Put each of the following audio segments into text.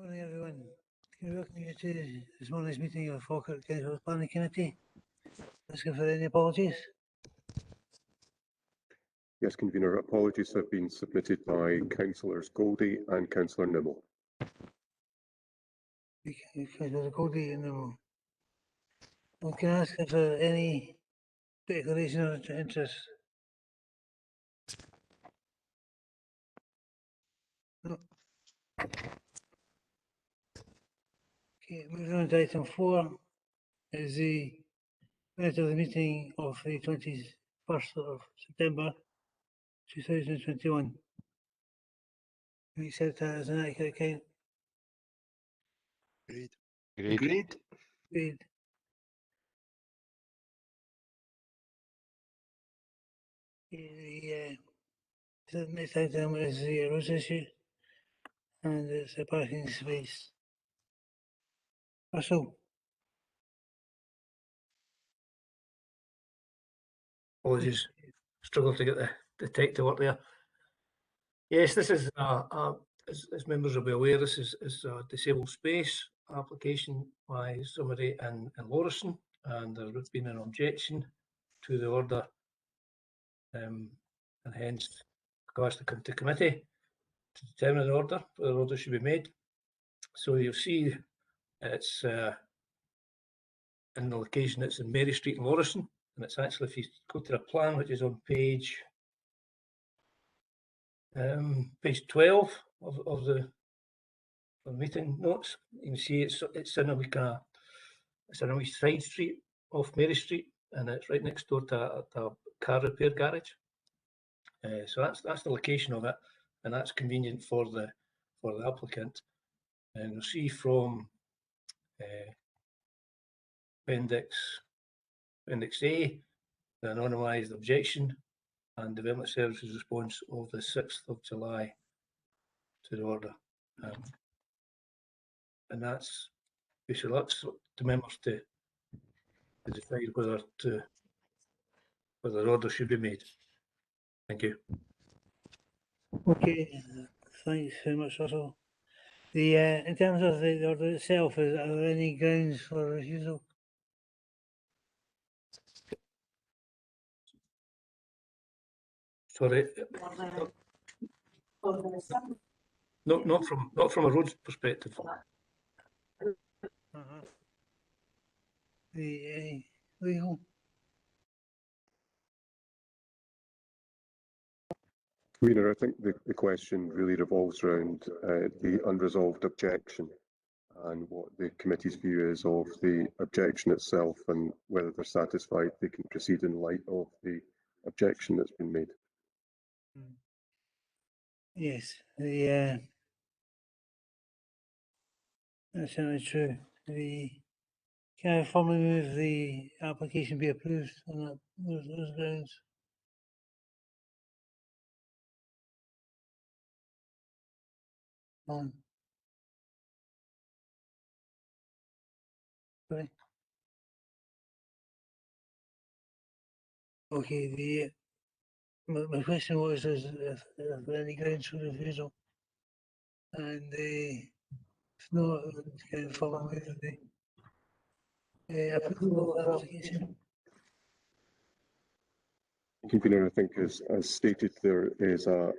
Morning, everyone. Can I welcome you to this morning's meeting of Falkirk Council Planning Committee? Asking for any apologies. Yes, Convener, apologies have been submitted by Councillors Goldie and Councillor Nimmo. Councillor Goldie and well, can I ask if there any declaration of interest? No. Okay, moving on to item 4 is the minutes of the meeting of the 21st of September 2021. We accept that as an accurate count. Agreed. Agreed. Agreed. The next item is the roads issue, and it's a parking space. Russell, Apologies, struggled to get the tech to work there. Yes, this is, as members will be aware, this is a disabled space application by somebody in Lauriston, and there's been an objection to the order, and hence request to come to committee to determine an order, whether the order should be made. So you'll see it's in the location, it's in Mary Street in Lauriston, and it's actually, if you go to the plan, which is on page 12 of the meeting notes, you can see it's in a wee side street off Mary Street, and it's right next door to a car repair garage. So that's the location of it, and that's convenient for the applicant. And you'll see from Appendix A, the anonymised objection and Development Services response of the 6th of July to the order. And that's basically up to members to decide whether the order should be made. Thank you. okay, thanks very much, Russell. In terms of the order itself, are there any grounds for refusal? Sorry, not from a roads perspective. The legal? Convener, I think the question really revolves around the unresolved objection and what the committee's view is of the objection itself, and whether they're satisfied they can proceed in light of the objection that's been made. Yes, that's certainly true. Can I formally move the application be approved on those grounds? Sorry. Okay, my question was if there are any grounds for refusal, and if not, can I formally move the approval of the application? Convener, I think as stated, there's an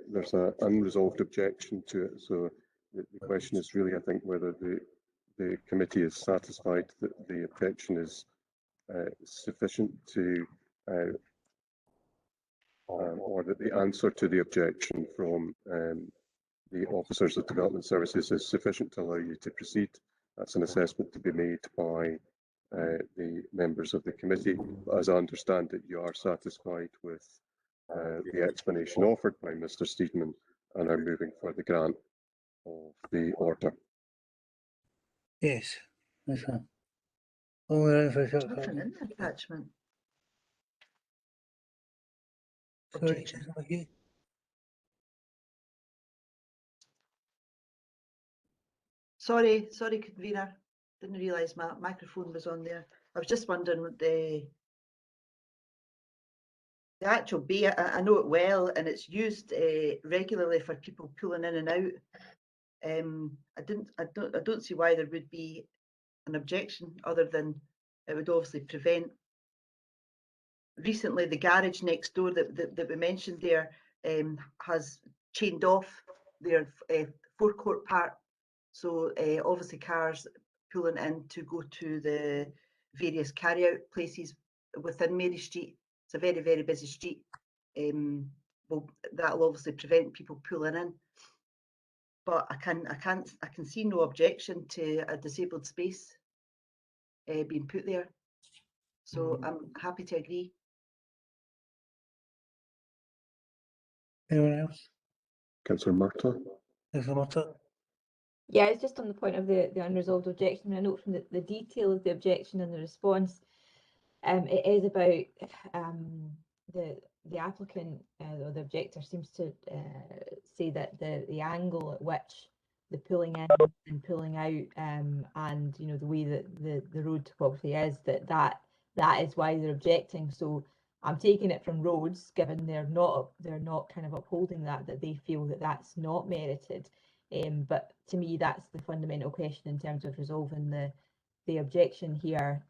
unresolved objection to it. So the question is really, I think, whether the committee is satisfied that the objection is sufficient to, or that the answer to the objection from the officers of development services is sufficient to allow you to proceed. That's an assessment to be made by the members of the committee. But as I understand it, you are satisfied with the explanation offered by Mr. Steedman and are moving for the grant of the order. Yes, that's right. Only around for a short Nothing time. in the attachment. Sorry, Objection. okay. Sorry, Convener. Didn't realise my microphone was on there. I was just wondering what the actual bay. I know it well, and it's used regularly for people pulling in and out I don't see why there would be an objection other than it would obviously prevent. Recently, the garage next door that we mentioned there has chained off their forecourt part. So obviously cars pulling in to go to the various carry-out places within Mary Street. It's a very, very busy street. Well, that'll obviously prevent people pulling in. But I can see no objection to a disabled space being put there. So I'm happy to agree. Anyone else? Councillor Murtagh. Councillor Murtagh? Yeah, it's just on the point of the unresolved objection. I note from the detail of the objection and the response, it is about the applicant or the objector seems to say that the angle at which the pulling in and pulling out and you know the way that the road topography is that is why they're objecting. So I'm taking it from roads, given they're not kind of upholding that they feel that that's not merited. But to me, that's the fundamental question in terms of resolving the objection here.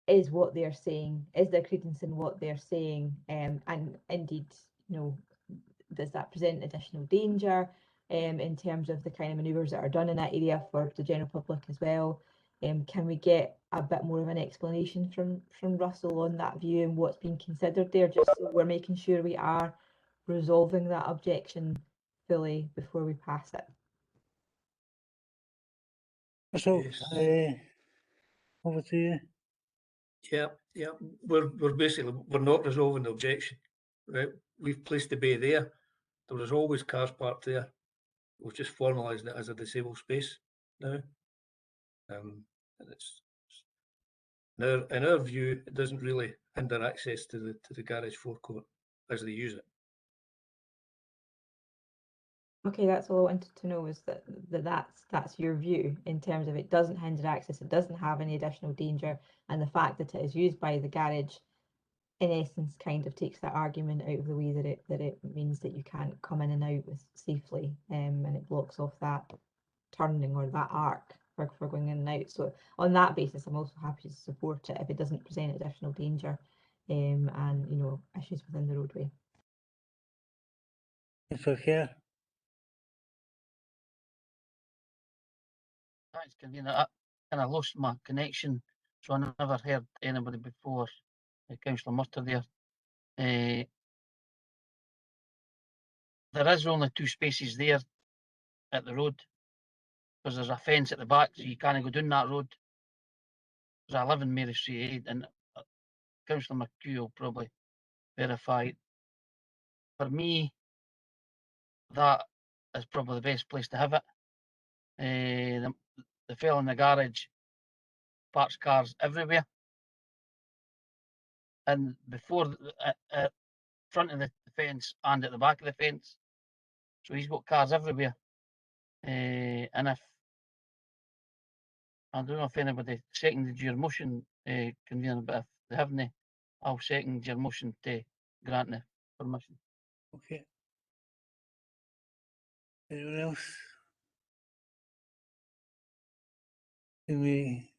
Is what they're saying, is there credence in what they're saying, and indeed, you know, does that present additional danger in terms of the kind of manoeuvres that are done in that area for the general public as well? Can we get a bit more of an explanation from Russell on that view and what's being considered there, just so we're making sure we are resolving that objection fully before we pass it? So, Yes. over to you. Yeah. We're basically not resolving the objection, right? We've placed the bay there. There was always cars parked there. We've just formalised it as a disabled space now. And it's in our view, it doesn't really hinder access to the garage forecourt as they use it. Okay, that's all I wanted to know, is that's your view in terms of it doesn't hinder access, it doesn't have any additional danger, and the fact that it is used by the garage, in essence, kind of takes that argument out of the way that it means that you can't come in and out safely, and it blocks off that turning or that arc for going in and out. So on that basis, I'm also happy to support it if it doesn't present additional danger, and you know, issues within the roadway. Councillor Kerr? Thanks, convener. I kind of lost my connection, so I never heard anybody before. Councillor Murtagh there. There is only 2 spaces there at the road, because there's a fence at the back, so you can't go down that road. Because I live in Mary Street, and Councillor McHugh will probably verify it. For me, that is probably the best place to have it. The fellow in the garage parks cars everywhere, and before at front of the fence and at the back of the fence, so he's got cars everywhere. And if I don't know if anybody seconded your motion, convener, but if they haven't, I'll second your motion to grant the permission. Okay. Anyone else? Can we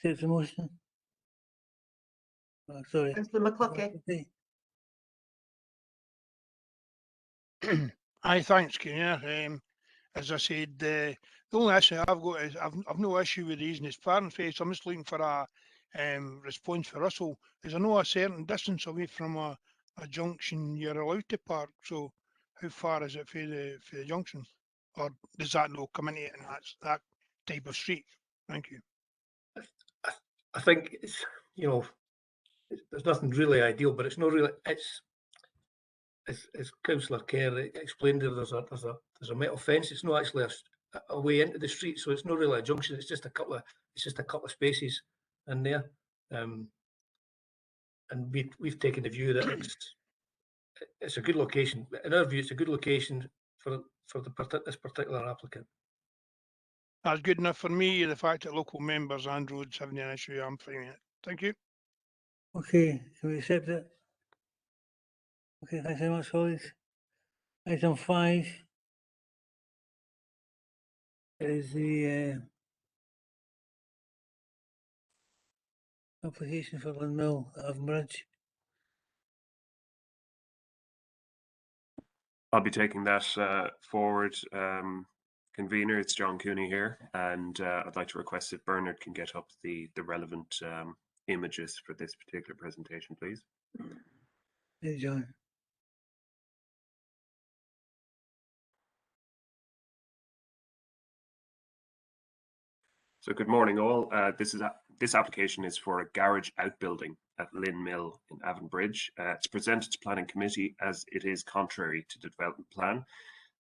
take the motion? Oh, sorry. Councillor McCluskey. Okay. Aye, thanks, Convener. As I said, the only issue I've got is I've no issue with raising his parent face. I'm just looking for a response for Russell. Is I know a certain distance away from a junction you're allowed to park. So how far is it for the junction, or does that not come into it? And that's that type of street. Thank you. I think it's, you know, there's nothing really ideal, but it's not really. It's as Councillor Kerr explained, there's a metal fence. It's not actually a way into the street, so it's not really a junction. It's just a couple of spaces in there, and we've taken the view that it's a good location. In our view, it's a good location for this particular applicant. That's good enough for me. The fact that local members and roads having an issue, I'm fine with it. Thank you. Okay, can we accept it? Okay, thanks very much, colleagues. Item 5, is the application for Windmill Avon Bridge. I'll be taking that forward. Convener, it's John Cooney here, and I'd like to request if Bernard can get up the relevant images for this particular presentation, please. Hey, John. So good morning all. This application is for a garage outbuilding at Lynn Mill in Avon Bridge. It's presented to Planning Committee as it is contrary to the development plan.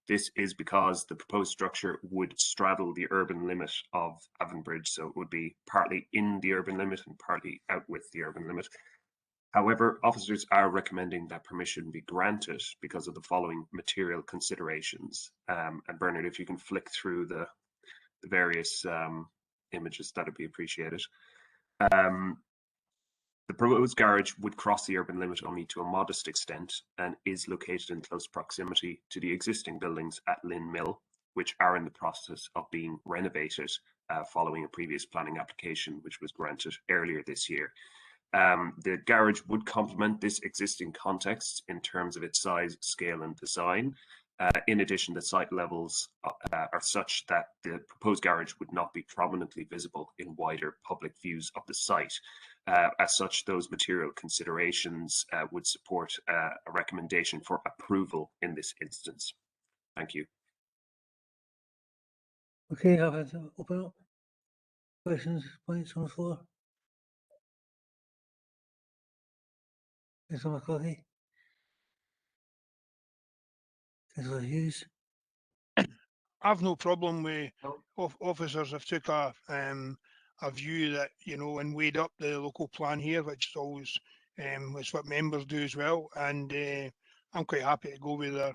This is because the proposed structure would straddle the urban limit of Avon Bridge, so it would be partly in the urban limit and partly out with the urban limit. However, officers are recommending that permission be granted because of the following material considerations. And Bernard, if you can flick through the various images, that would be appreciated. The proposed garage would cross the urban limit only to a modest extent and is located in close proximity to the existing buildings at Lynn Mill, which are in the process of being renovated following a previous planning application which was granted earlier this year. The garage would complement this existing context in terms of its size, scale and design. In addition, the site levels are such that the proposed garage would not be prominently visible in wider public views of the site. As such, those material considerations would support a recommendation for approval in this instance. Thank you. Okay, I've had to open up. Questions, points on the floor? Councillor McCarthy? Councillor Hughes? I've no problem with officers have took a view that, you know, and weighed up the local plan here, which is always it's what members do as well. And I'm quite happy to go with their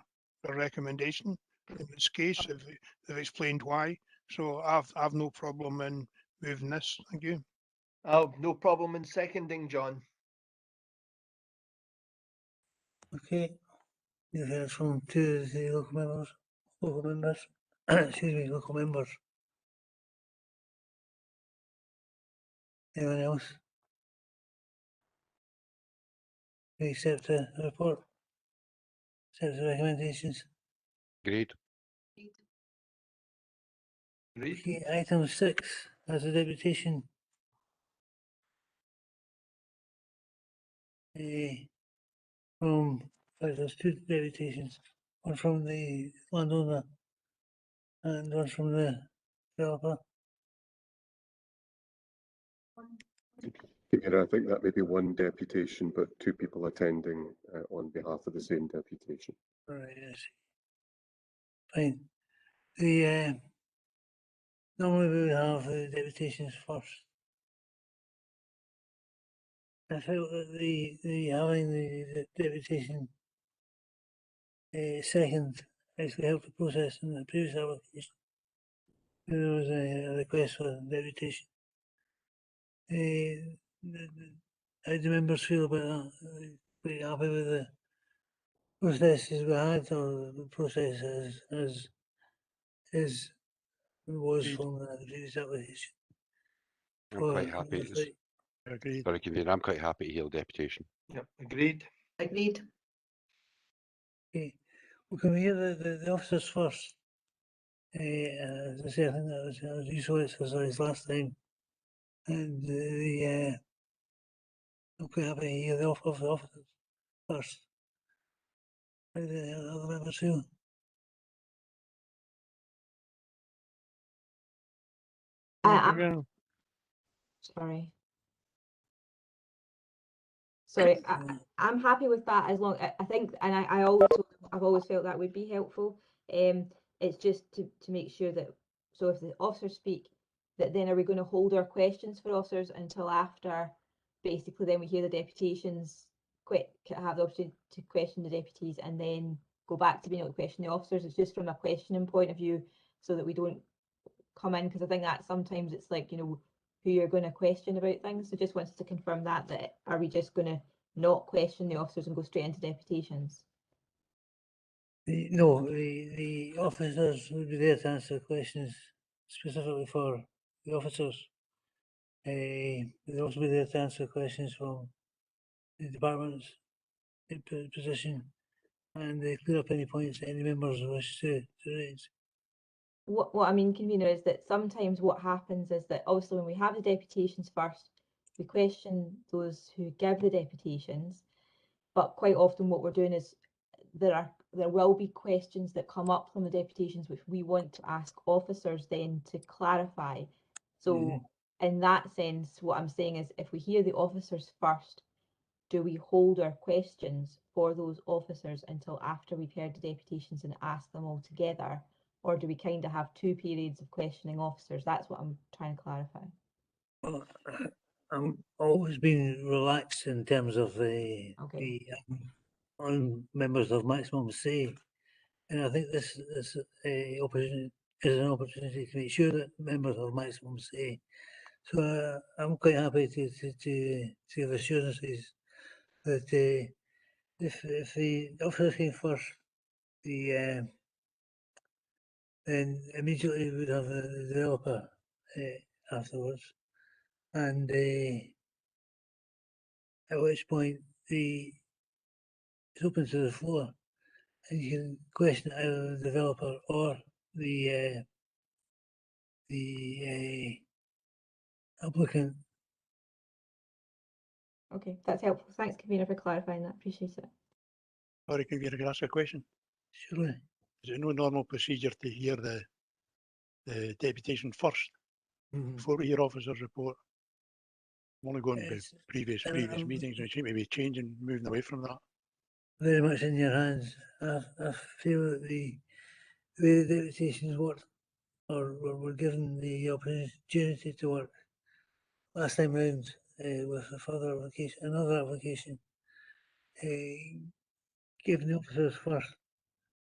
recommendation in this case. They've explained why. So I've no problem in moving this. Thank you. I've no problem in seconding, John. Okay. You've heard from two of the local members, excuse me, local members. Anyone else? We accept the report. Accept the recommendations. Agreed. Agreed. Okay, item 6 has a deputation. From, in fact, there's two deputations, one from the landowner and one from the developer. I think that may be one deputation, but two people attending on behalf of the same deputation. Right, yes. Fine. The normally we would have the deputations first. I felt that the having the deputation second actually helped the process in the previous application. There was a request for deputation. How do members feel about that? Are they pretty happy with the processes we had, or the process as was Agreed. from the previous application? I'm quite happy. Agreed. Sorry, Convener, I'm quite happy to hear the deputation. Yep, agreed. Agreed. Okay, well, can we hear the officers first? As I say, I think that was useful exercise last time. And I'm quite happy to hear the officers first. How do the other members feel? Sorry. Sorry, I'm happy with that as long, I think, and I've always felt that would be helpful. It's just to make sure that, so if the officers speak, that then are we going to hold our questions for officers until after, basically then we hear the deputations, have the opportunity to question the deputies and then go back to being able to question the officers. It's just from a questioning point of view so that we don't come in, because I think that sometimes it's like, you know, who you're going to question about things. So just wants to confirm that are we just going to not question the officers and go straight into deputations? No, the officers would be there to answer questions specifically for the officers. They'll also be there to answer questions from the department's position and clear up any points that any members wish to raise. What I mean, convener, is that sometimes what happens is that obviously when we have the deputations first, we question those who give the deputations, but quite often what we're doing is there will be questions that come up from the deputations which we want to ask officers then to clarify. So in that sense, what I'm saying is if we hear the officers first, do we hold our questions for those officers until after we've heard the deputations and ask them all together? Or do we kind of have two periods of questioning officers? That's what I'm trying to clarify. Well, I'm always been relaxed in terms of the on members of maximum say, and I think this opportunity is an opportunity to make sure that members have maximum say. So I'm quite happy to give assurances that if the officers came first, then immediately we would have the developer afterwards, and at which point it's open to the floor, and you can question either the developer or the applicant. Okay, that's helpful. Thanks, convener, for clarifying that. Appreciate it. Sorry, convener, can I ask a question? Surely. Is it no normal procedure to hear the deputation first before we hear officers' report? I'm only going by previous meetings, and it seems to be changing, moving away from that. Very much in your hands. I feel that the way the deputations work, or were given the opportunity to work last time round with a further application, another application, giving the officers first,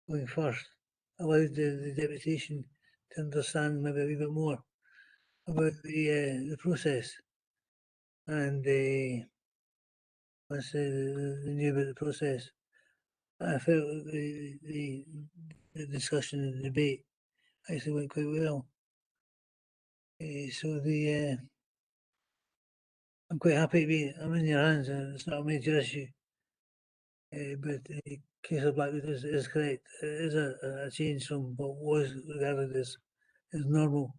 going first, allowed the deputation to understand maybe a wee bit more about the process. And once they knew about the process, I felt that the discussion and the debate actually went quite well. So I'm quite happy to be. I'm in your hands, and it's not a major issue. But the case of Blackwood is correct. It is a change from what was regarded as normal.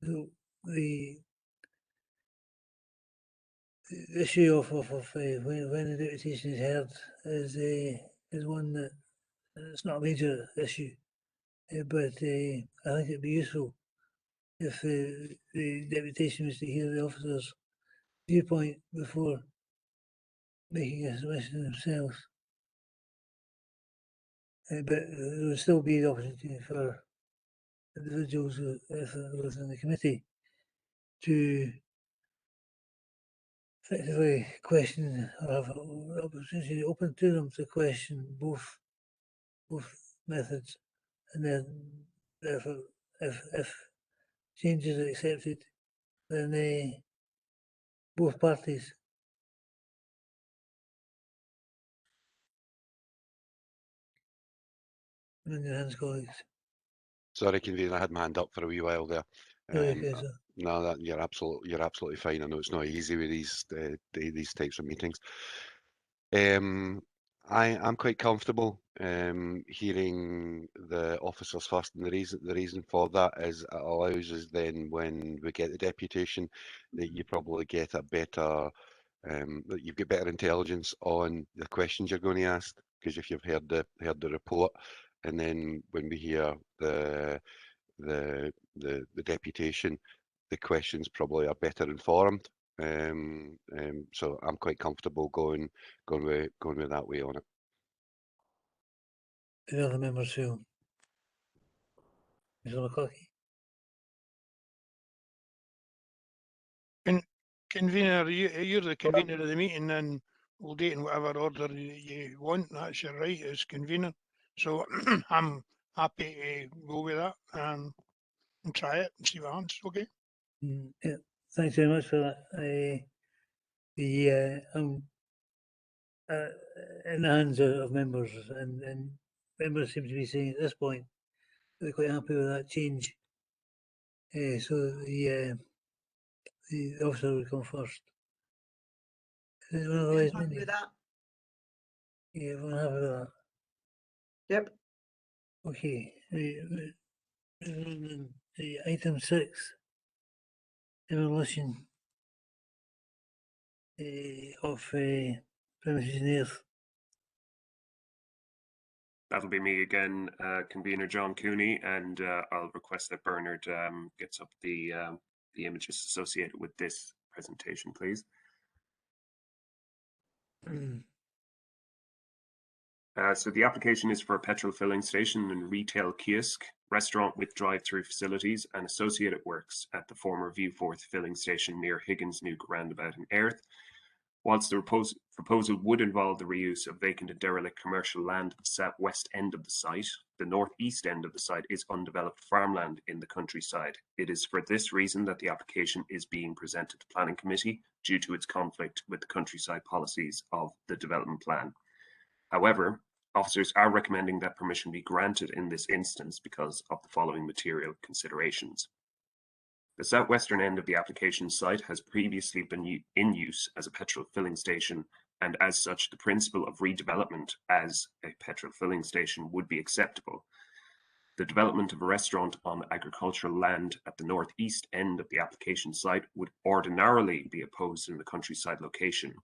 So the issue of when the deputation is heard is one that it's not a major issue. But I think it'd be useful if the deputation was to hear the officer's viewpoint before making a submission themselves. But there would still be the opportunity for individuals within the committee to effectively question or have an opportunity open to them to question both methods, and then therefore if changes are accepted, then both parties. In your hands, colleagues. Sorry, convener, I had my hand up for a wee while there. Okay, sir. No, that you're absolutely fine. I know it's not easy with these types of meetings. I'm quite comfortable hearing the officers first, and the reason for that is it allows us then, when we get the deputation, that you probably get a better that you've got better intelligence on the questions you're going to ask, because if you've heard the report, and then when we hear the deputation, the questions probably are better informed. So I'm quite comfortable going with that way on it. The other members feel. Mr. McCluskey. Convener, you're the convener of the meeting, and we'll do it in whatever order you want. That's your right as convener. So I'm happy to go with that and try it and see what happens. Okay. Yeah, thanks very much for that. I'm in the hands of members, and members seem to be saying at this point they're quite happy with that change. So the officer will come first. Is it otherwise Happy many? with that? Yeah, everyone happy with that? Yep. Okay. The item 6, demolition of premises in earth. That'll be me again, convener John Cooney, and I'll request that Bernard gets up the images associated with this presentation, please. So the application is for a petrol filling station and retail kiosk, restaurant with drive-through facilities and associated works at the former Viewforth filling station near Higgins Nuke roundabout in Erith. Whilst the proposal would involve the reuse of vacant and derelict commercial land at the south-west end of the site, the north-east end of the site is undeveloped farmland in the countryside. It is for this reason that the application is being presented to Planning Committee due to its conflict with the countryside policies of the development plan. However, officers are recommending that permission be granted in this instance because of the following material considerations. The southwestern end of the application site has previously been in use as a petrol filling station, and as such, the principle of redevelopment as a petrol filling station would be acceptable. The development of a restaurant on agricultural land at the northeast end of the application site would ordinarily be opposed in the countryside location.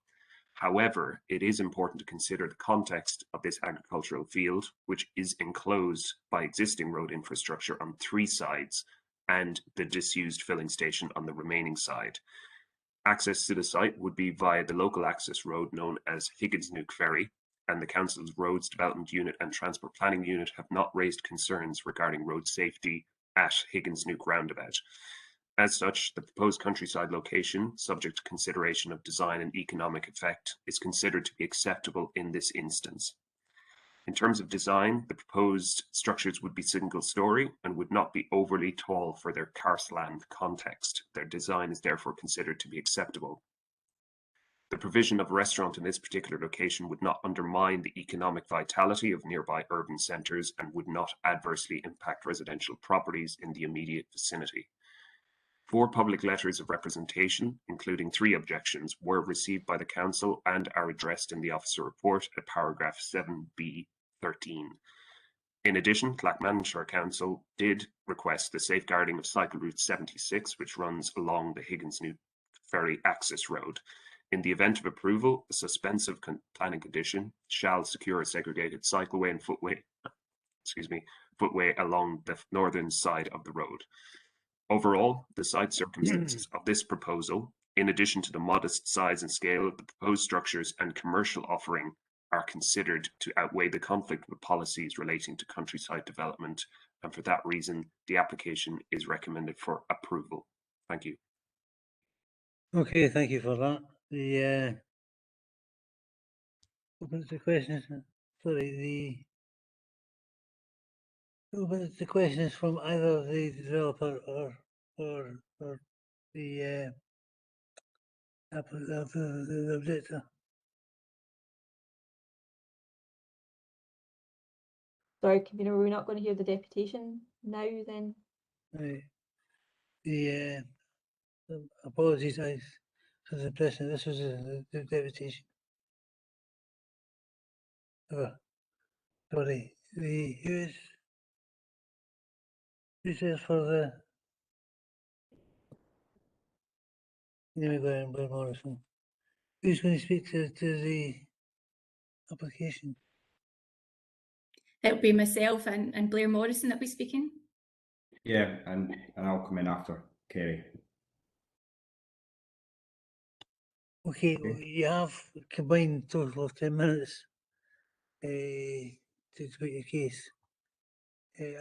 However, it is important to consider the context of this agricultural field, which is enclosed by existing road infrastructure on 3 sides, and the disused filling station on the remaining side. Access to the site would be via the local access road known as Higgins Nuke Ferry, and the Council's Roads Development Unit and Transport Planning Unit have not raised concerns regarding road safety at Higgins Nuke roundabout. As such, the proposed countryside location, subject to consideration of design and economic effect, is considered to be acceptable in this instance. In terms of design, the proposed structures would be single-storey and would not be overly tall for their karstland context. Their design is therefore considered to be acceptable. The provision of a restaurant in this particular location would not undermine the economic vitality of nearby urban centres and would not adversely impact residential properties in the immediate vicinity. 4 public letters of representation, including 3 objections, were received by the Council and are addressed in the Officer Report at paragraph 7b13. In addition, Clackmannanshire Council did request the safeguarding of Cycle Route 76, which runs along the Higgins Nuke Ferry access road. In the event of approval, a suspensive planning condition shall secure a segregated cycleway and footway along the northern side of the road. Overall, the site circumstances of this proposal, in addition to the modest size and scale of the proposed structures and commercial offering, are considered to outweigh the conflict with policies relating to countryside development, and for that reason, the application is recommended for approval. Thank you. Okay, thank you for that. The open to questions. Sorry, open to questions from either the developer or the objector. Sorry, convener, were we not going to hear the deputation now then? Right. The apologies, I was impressing. This was the deputation. Sorry. Who's there for the? Let me go and Blair Morrison. Who's going to speak to the application? It'll be myself and Blair Morrison that'll be speaking. Yeah, and I'll come in after Kerry. Okay, well, you have combined total of 10 minutes to put your case.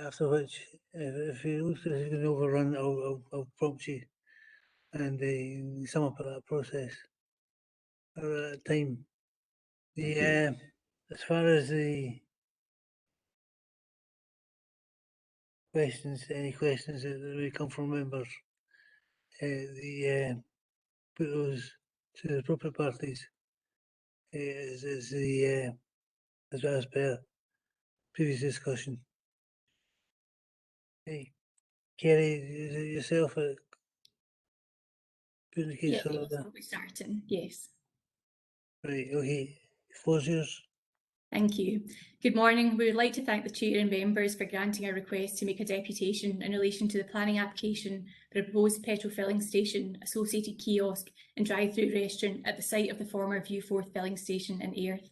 After which, if it looks like it's going to overrun, I'll prompt you and sum up that process at that time. As far as the questions, any questions that may come from members, put those to the appropriate parties as per previous discussion. Hey, Kerry, yourself putting the case Yes, forward there? I'll be starting. Yes. Right, okay. Floor's yours. Thank you. Good morning. We would like to thank the Chair and members for granting our request to make a deputation in relation to the planning application for a proposed petrol filling station, associated kiosk and drive-through restaurant at the site of the former Viewforth filling station in Airth.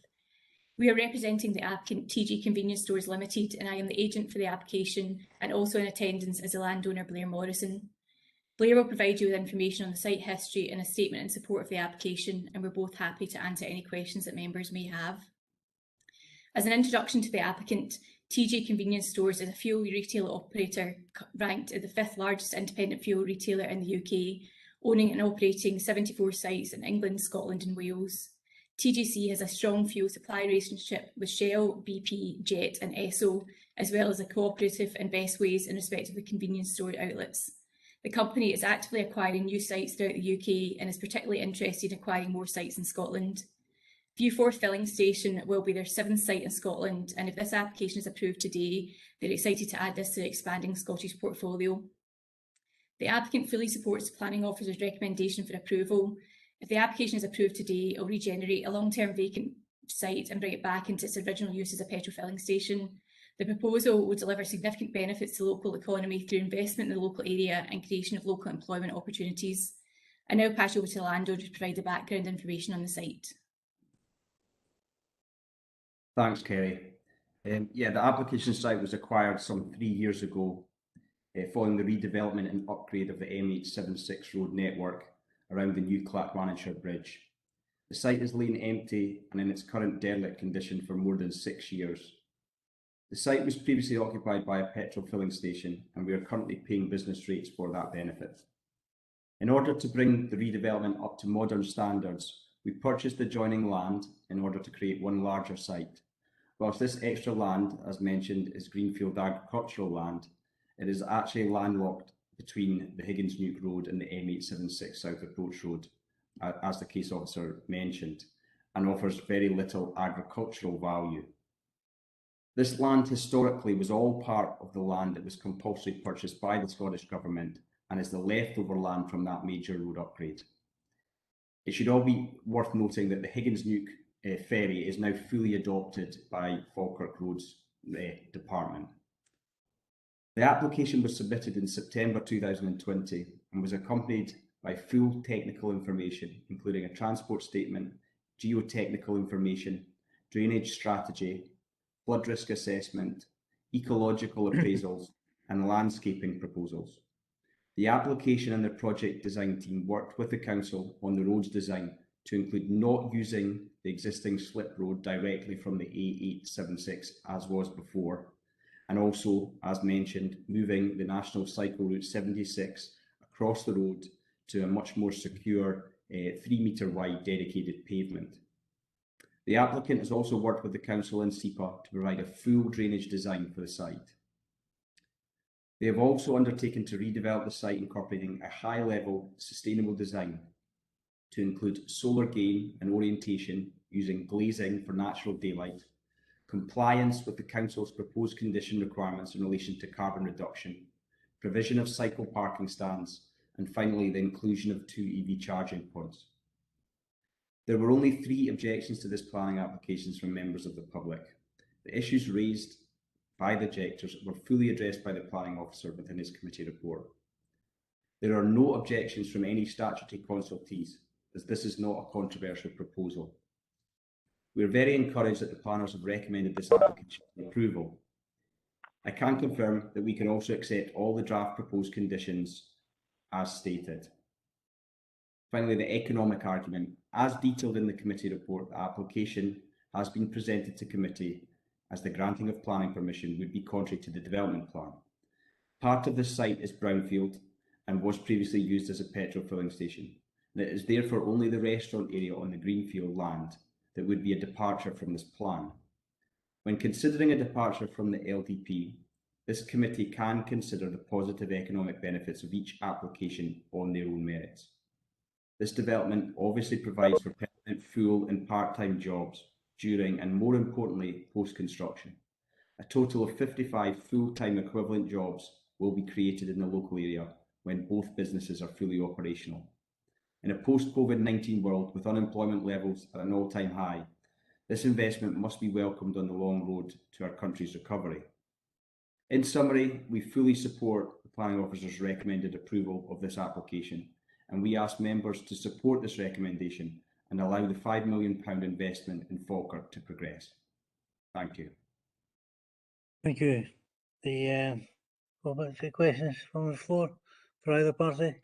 We are representing the applicant TG Convenience Stores Limited, and I am the agent for the application and also in attendance as the landowner Blair Morrison. Blair will provide you with information on the site history and a statement in support of the application, and we're both happy to answer any questions that members may have. As an introduction to the applicant, TG Convenience Stores is a fuel retail operator ranked as the 5th largest independent fuel retailer in the UK, owning and operating 74 sites in England, Scotland and Wales. TGC has a strong fuel supply relationship with Shell, BP, Jet and Esso, as well as a cooperative and best ways in respect of the convenience store outlets. The company is actively acquiring new sites throughout the UK and is particularly interested in acquiring more sites in Scotland. Viewforth filling station will be their 7th site in Scotland, and if this application is approved today, they're excited to add this to their expanding Scottish portfolio. The applicant fully supports the planning officer's recommendation for approval. If the application is approved today, it will regenerate a long-term vacant site and bring it back into its original use as a petrol filling station. The proposal will deliver significant benefits to the local economy through investment in the local area and creation of local employment opportunities. I now pass over to the landowner to provide the background information on the site. Thanks, Kerry. Yeah, the application site was acquired some 3 years ago following the redevelopment and upgrade of the M876 road network around the new Clackmannanshire Bridge. The site is laying empty and in its current derelict condition for more than 6 years. The site was previously occupied by a petrol filling station, and we are currently paying business rates for that benefit. In order to bring the redevelopment up to modern standards, we purchased adjoining land in order to create one larger site. Whilst this extra land, as mentioned, is greenfield agricultural land, it is actually landlocked between the Higgins Nuke Road and the M876 South Approach Road, as the case officer mentioned, and offers very little agricultural value. This land historically was all part of the land that was compulsory purchased by the Scottish Government and is the leftover land from that major road upgrade. It should all be worth noting that the Higgins Nuke ferry is now fully adopted by Falkirk Roads Department. The application was submitted in September 2020 and was accompanied by full technical information, including a transport statement, geotechnical information, drainage strategy, flood risk assessment, ecological appraisals, and landscaping proposals. The application and the project design team worked with the council on the road's design to include not using the existing slip road directly from the A876 as was before, and also, as mentioned, moving the National Cycle Route 76 across the road to a much more secure 3-metre wide dedicated pavement. The applicant has also worked with the council and SEPA to provide a full drainage design for the site. They have also undertaken to redevelop the site, incorporating a high-level sustainable design to include solar gain and orientation using glazing for natural daylight, compliance with the council's proposed condition requirements in relation to carbon reduction, provision of cycle parking stands, and finally the inclusion of 2 EV charging points. There were only 3 objections to this planning applications from members of the public. The issues raised by the objectors were fully addressed by the planning officer within his committee report. There are no objections from any statutory consultees, as this is not a controversial proposal. We are very encouraged that the planners have recommended this application for approval. I can confirm that we can also accept all the draft proposed conditions as stated. Finally, the economic argument. As detailed in the committee report, the application has been presented to committee as the granting of planning permission would be contrary to the development plan. Part of the site is brownfield and was previously used as a petrol filling station, and it is therefore only the restaurant area on the greenfield land that would be a departure from this plan. When considering a departure from the LDP, this committee can consider the positive economic benefits of each application on their own merits. This development obviously provides for permanent full and part-time jobs during and, more importantly, post-construction. A total of 55 full-time equivalent jobs will be created in the local area, when both businesses are fully operational. In a post-COVID-19 world with unemployment levels at an all-time high, this investment must be welcomed on the long road to our country's recovery. In summary, we fully support the Planning Officer's recommended approval of this application, and we ask members to support this recommendation and allow the £5 million investment in Falkirk to progress. Thank you. Thank you. The questions from the floor for either party?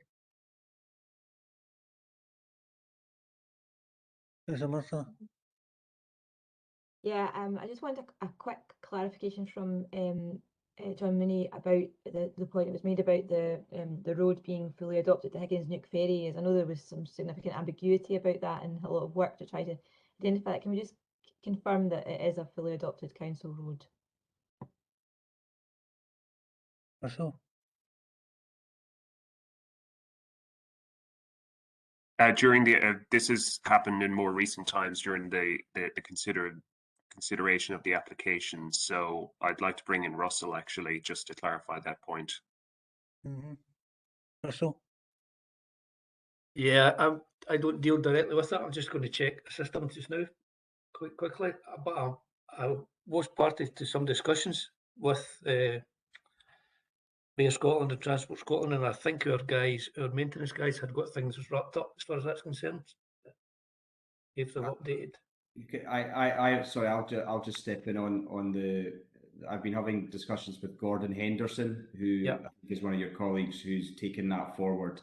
Mr. Mercer? Yeah, I just wanted a quick clarification from John Mooney about the point that was made about the road being fully adopted to Higgins Nook Ferry. As I know there was some significant ambiguity about that and a lot of work to try to identify that. Can we just confirm that it is a fully adopted council road? Russell? During this has happened in more recent times during the consideration of the application. So I'd like to bring in Russell actually just to clarify that point. Russell? Yeah, I don't deal directly with that. I'm just going to check the system just now, quickly. But I was party to some discussions with Mayor Scotland and Transport Scotland, and I think our maintenance guys had got things wrapped up as far as that's concerned. If they've updated. Okay, sorry, I'll just step in on the. I've been having discussions with Gordon Henderson, who I think is one of your colleagues, who's taken that forward,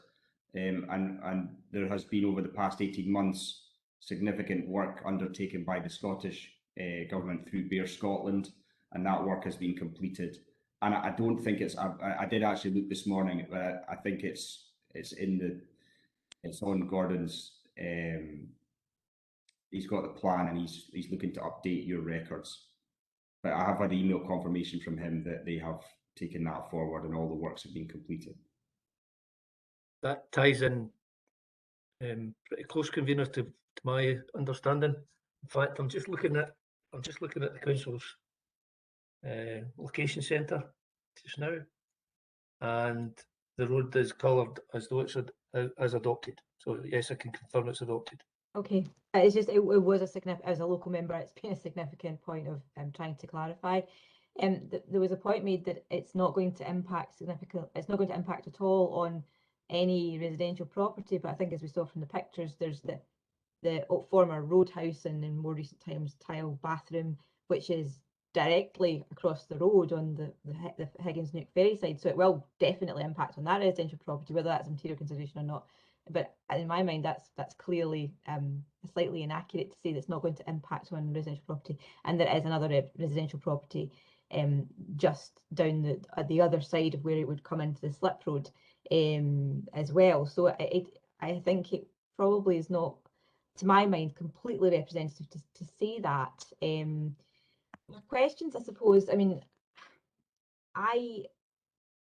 and there has been over the past 18 months significant work undertaken by the Scottish government through Bear Scotland, and that work has been completed. And I don't think it's. I did actually look this morning, but I think it's on Gordon's. He's got the plan, and he's looking to update your records. But I have had email confirmation from him that they have taken that forward and all the works have been completed. That ties in pretty close, convener, to my understanding. In fact, I'm just looking at the council's location centre just now, and the road is coloured as though it's as adopted. So yes, I can confirm it's adopted. Okay, it's just it was a significant, as a local member, it's been a significant point of trying to clarify. There was a point made that it's not going to impact it's not going to impact at all on any residential property. But I think, as we saw from the pictures, there's the former roadhouse and in more recent times tile bathroom, which is directly across the road on the Higgins Nook Ferry side. So it will definitely impact on that residential property, whether that's a material consideration or not. But in my mind, that's clearly slightly inaccurate to say that's not going to impact on residential property. And there is another residential property just down the other side of where it would come into the slip road as well. So I think it probably is not, to my mind, completely representative to say that. Questions, I suppose. I mean, I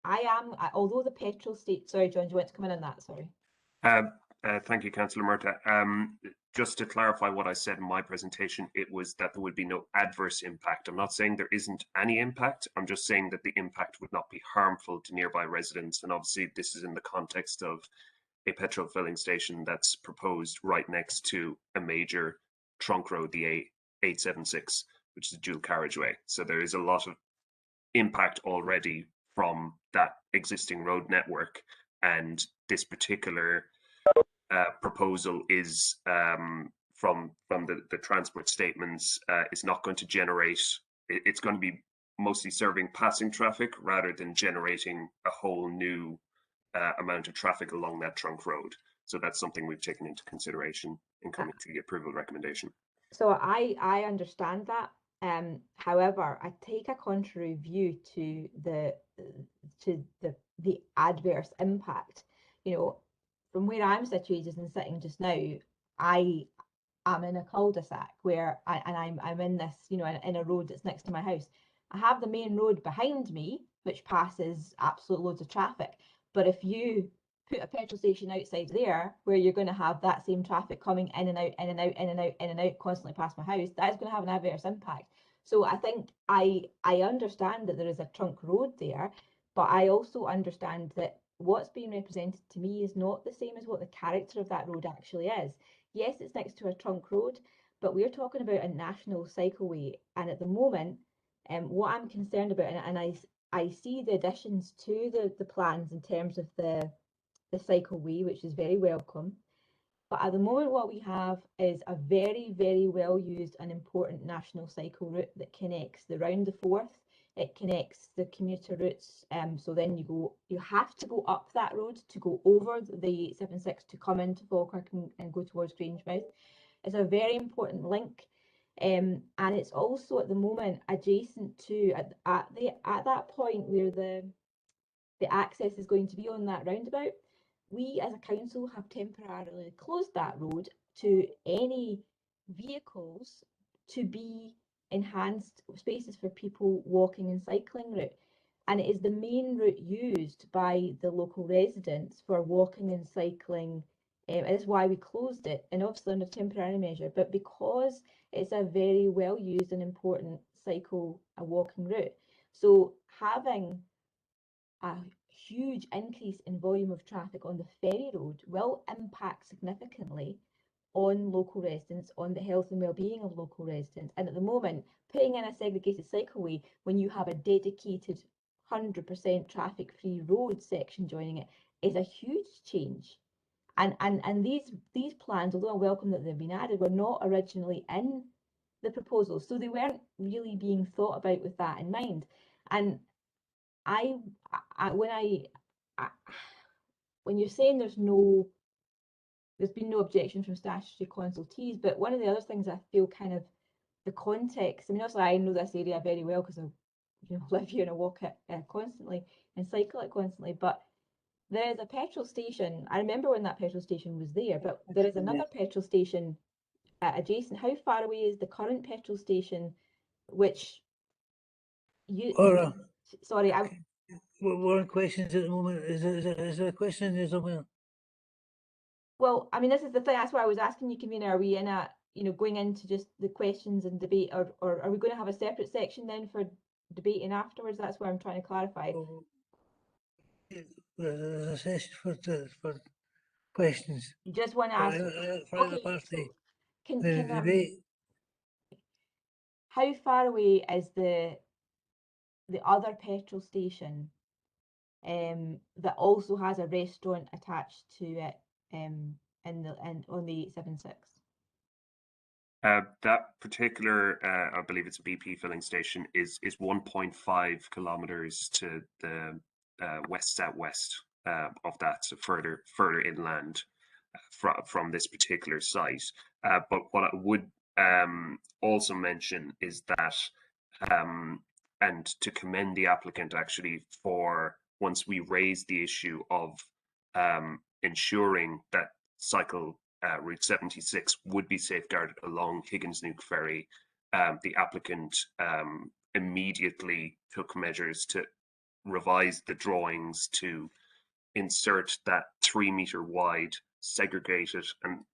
am, although the petrol state. Sorry, John, do you want to come in on that? Sorry. Thank you, Councillor Murtagh. Just to clarify what I said in my presentation, it was that there would be no adverse impact. I'm not saying there isn't any impact. I'm just saying that the impact would not be harmful to nearby residents. And obviously, this is in the context of a petrol filling station that's proposed right next to a major trunk road, the A876, which is a dual carriageway. So there is a lot of impact already from that existing road network, and this particular proposal is from the transport statements is not going to generate. It's going to be mostly serving passing traffic rather than generating a whole new amount of traffic along that trunk road. So that's something we've taken into consideration in coming to the approval recommendation. So I understand that. However, I take a contrary view to the adverse impact. You know, from where I'm situated and sitting just now, I am in a cul-de-sac where I'm in this, you know, in a road that's next to my house. I have the main road behind me, which passes absolute loads of traffic. But if you put a petrol station outside there, where you're going to have that same traffic coming in and out, in and out, in and out, in and out, constantly past my house, that is going to have an adverse impact. So I think I understand that there is a trunk road there, but I also understand that what's being represented to me is not the same as what the character of that road actually is. Yes, it's next to a trunk road, but we're talking about a national cycleway. And at the moment, what I'm concerned about, and I see the additions to the plans in terms of the cycleway, which is very welcome. But at the moment, what we have is a very, very well used and important national cycle route that connects the round the Forth. It connects the commuter routes. So then you have to go up that road to go over the 876 to come into Falkirk and go towards Grangemouth. It's a very important link. And it's also at the moment adjacent to at that point where the access is going to be on that roundabout. We as a council have temporarily closed that road to any vehicles to be enhanced spaces for people walking and cycling route. And it is the main route used by the local residents for walking and cycling. And that's why we closed it, and obviously under temporary measure, but because it's a very well used and important cycle and walking route. So having a huge increase in volume of traffic on the ferry road will impact significantly on local residents, on the health and well-being of local residents. And at the moment, putting in a segregated cycleway when you have a dedicated 100% traffic-free road section joining it is a huge change. And these plans, although I welcome that they've been added, were not originally in the proposal, so they weren't really being thought about with that in mind. And when you're saying there's been no objection from statutory consultees, but one of the other things I feel kind of the context, I mean, also I know this area very well because I live here and I walk it constantly and cycle it constantly, but there is a petrol station. I remember when that petrol station was there, but there is another petrol station adjacent. How far away is the current petrol station, which sorry, we're on questions at the moment. Is there a question there somewhere? Well, I mean, this is the thing. That's why I was asking you, convener. Are we in a, going into just the questions and debate, or are we going to have a separate section then for debating afterwards? That's what I'm trying to clarify. There's a session for questions. You just want to ask. Okay, party. Can debate. How far away is the other petrol station that also has a restaurant attached to it on the 876? That particular, I believe it's a BP filling station, is 1.5 kilometers to the west-southwest of that, so further inland from this particular site. But what I would also mention is that, and to commend the applicant actually for, once we raised the issue of ensuring that cycle Route 76 would be safeguarded along Higgins-Nuke Ferry, the applicant immediately took measures to revise the drawings to insert that 3-meter wide segregated, and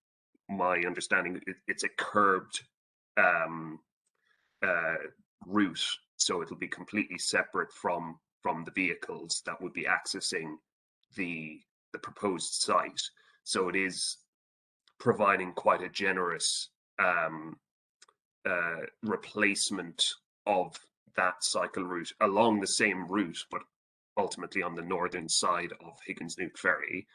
my understanding it's a curbed route, so it'll be completely separate from the vehicles that would be accessing the proposed site. So it is providing quite a generous replacement of that cycle route along the same route, but ultimately on the northern side of Higgins-Nuke Ferry.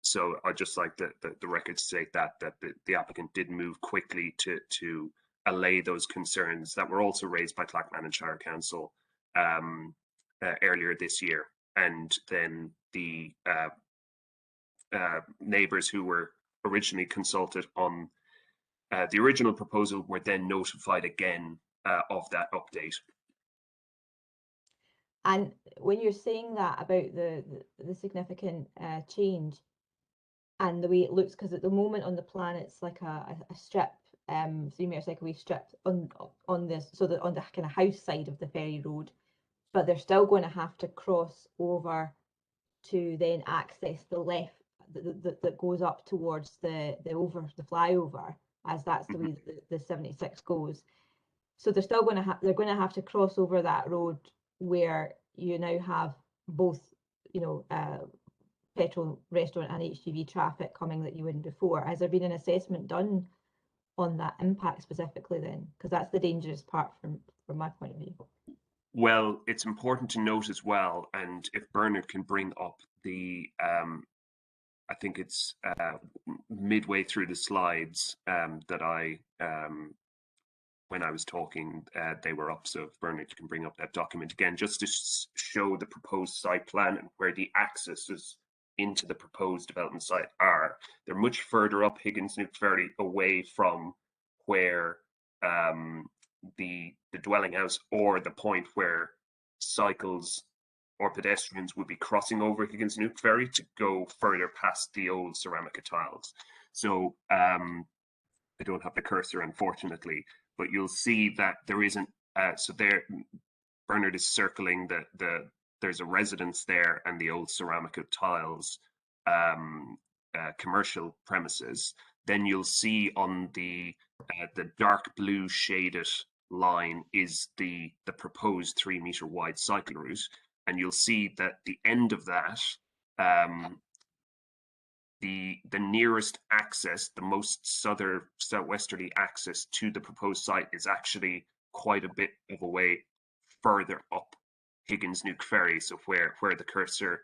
So I'd just like the record to state that the applicant did move quickly to allay those concerns that were also raised by Clackmannan Shire Council earlier this year. And then the neighbours who were originally consulted on the original proposal were then notified again of that update. And when you're saying that about the significant change and the way it looks, because at the moment on the plan it's like a strip, 3-meter cycleway strip on this, so that on the kind of house side of the ferry road, but they're still going to have to cross over to then access the left that goes up towards the flyover, as that's the way the 76 goes. So they're still going to have to cross over that road where you now have both petrol, restaurant and HGV traffic coming that you wouldn't before. Has there been an assessment done on that impact specifically then? Because that's the dangerous part from my point of view. Well, it's important to note as well, and if Bernard can bring up the, I think it's midway through the slides that I, when I was talking, they were up. So if Bernard can bring up that document again, just to show the proposed site plan and where the accesses into the proposed development site are. They're much further up Higgins Nuke Ferry, away from where the dwelling house or the point where cycles or pedestrians would be crossing over Higgins Nuke Ferry to go further past the old Ceramica tiles. So I don't have the cursor, unfortunately, but you'll see that there isn't, so there, Bernard is circling there's a residence there and the old Ceramica tiles commercial premises. Then you'll see on the dark blue shaded line is the proposed 3 meter wide cycle route, and you'll see that the end of that, the nearest access, the most southwesterly access to the proposed site is actually quite a bit of a way further up Higgins Nuke Ferry. So where the cursor,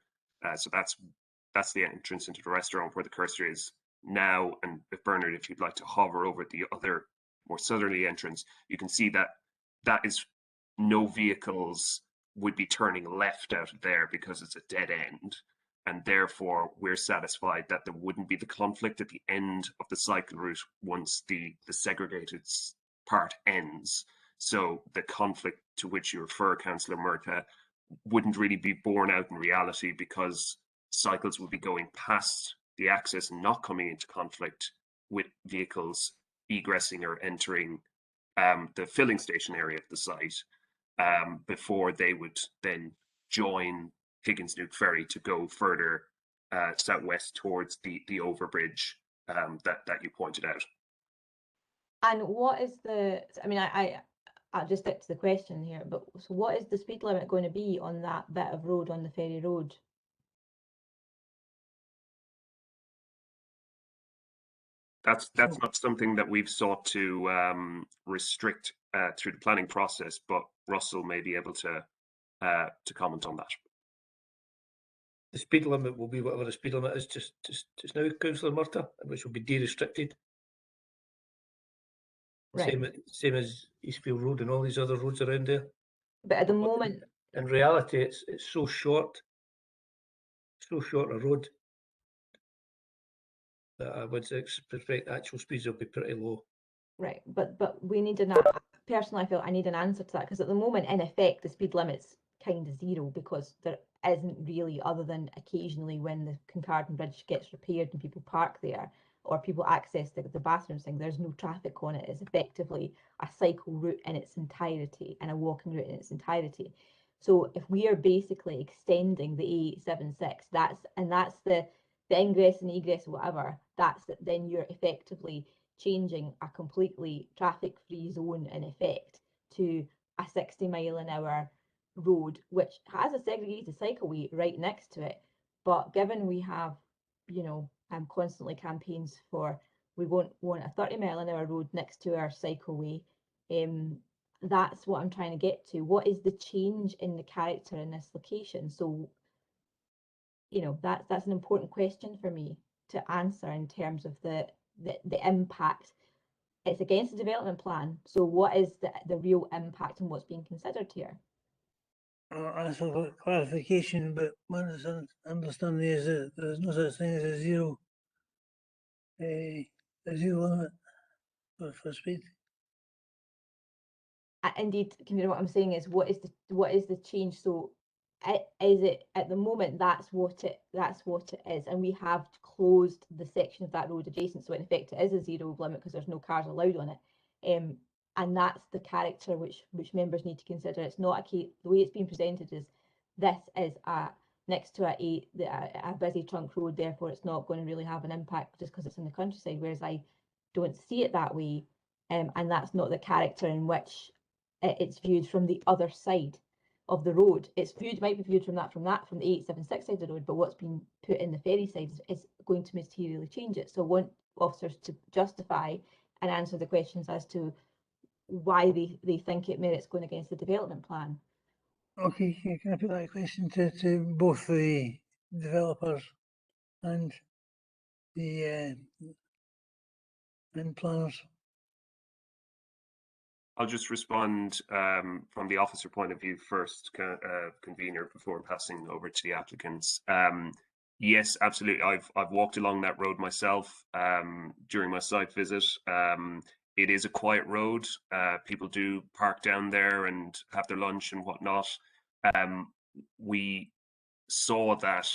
so that's the entrance into the restaurant where the cursor is now. And if Bernard, if you'd like to hover over the other more southerly entrance, you can see that that is no vehicles would be turning left out of there because it's a dead end. And therefore, we're satisfied that there wouldn't be the conflict at the end of the cycle route once the segregated part ends. So the conflict to which you refer, Councillor Murtagh, wouldn't really be borne out in reality because cycles would be going past the access and not coming into conflict with vehicles egressing or entering the filling station area of the site before they would then join Higgins Nuke Ferry to go further southwest towards the overbridge that you pointed out. And what is the, I mean, I'll just stick to the question here, but so what is the speed limit going to be on that bit of road on the Ferry Road? That's not something that we've sought to restrict through the planning process, but Russell may be able to comment on that. The speed limit will be whatever the speed limit is just now, Councillor Murtagh, which will be de-restricted. Right. Same as Eastfield Road and all these other roads around there. But at the moment, in reality, it's so short a road that I would expect actual speeds will be pretty low. right, but we need personally I feel I need an answer to that, because at the moment, in effect, the speed limit's kind of zero, because there isn't really, other than occasionally when the Kincardine Bridge gets repaired and people park there or people access the bathrooms thing, there's no traffic on it. It's effectively a cycle route in its entirety and a walking route in its entirety. So if we are basically extending the A876, that's the ingress and egress, whatever, then you're effectively changing a completely traffic-free zone in effect to a 60-mile-an-hour road, which has a segregated cycleway right next to it. But given we have, constantly campaigns for, we won't want a 30-mile-an-hour road next to our cycleway, that's what I'm trying to get to. What is the change in the character in this location? So, that's an important question for me to answer in terms of the impact. It's against the development plan. So what is the real impact and what's being considered here? Ask for clarification, but my understanding is that there's no such thing as a zero limit for speed. Indeed, what I'm saying is, what is the change? So, is it at the moment that's what it is, and we have closed the section of that road adjacent, so in effect it is a zero limit because there's no cars allowed on it, and that's the character which members need to consider. It's not a case, the way it's been presented is this is next to a busy trunk road, therefore it's not going to really have an impact just because it's in the countryside, whereas I don't see it that way, and that's not the character in which it's viewed from the other side of the road. It's viewed, might be viewed from the 876 side of the road, but what's been put in the ferry side is going to materially change it. So I want officers to justify and answer the questions as to why they think it merits going against the development plan. Okay, can I put that question to both the developers and the and planners? I'll just respond from the officer point of view first, convener, before passing over to the applicants. Yes, absolutely. I've walked along that road myself during my site visit. It is a quiet road. People do park down there and have their lunch and whatnot. We saw that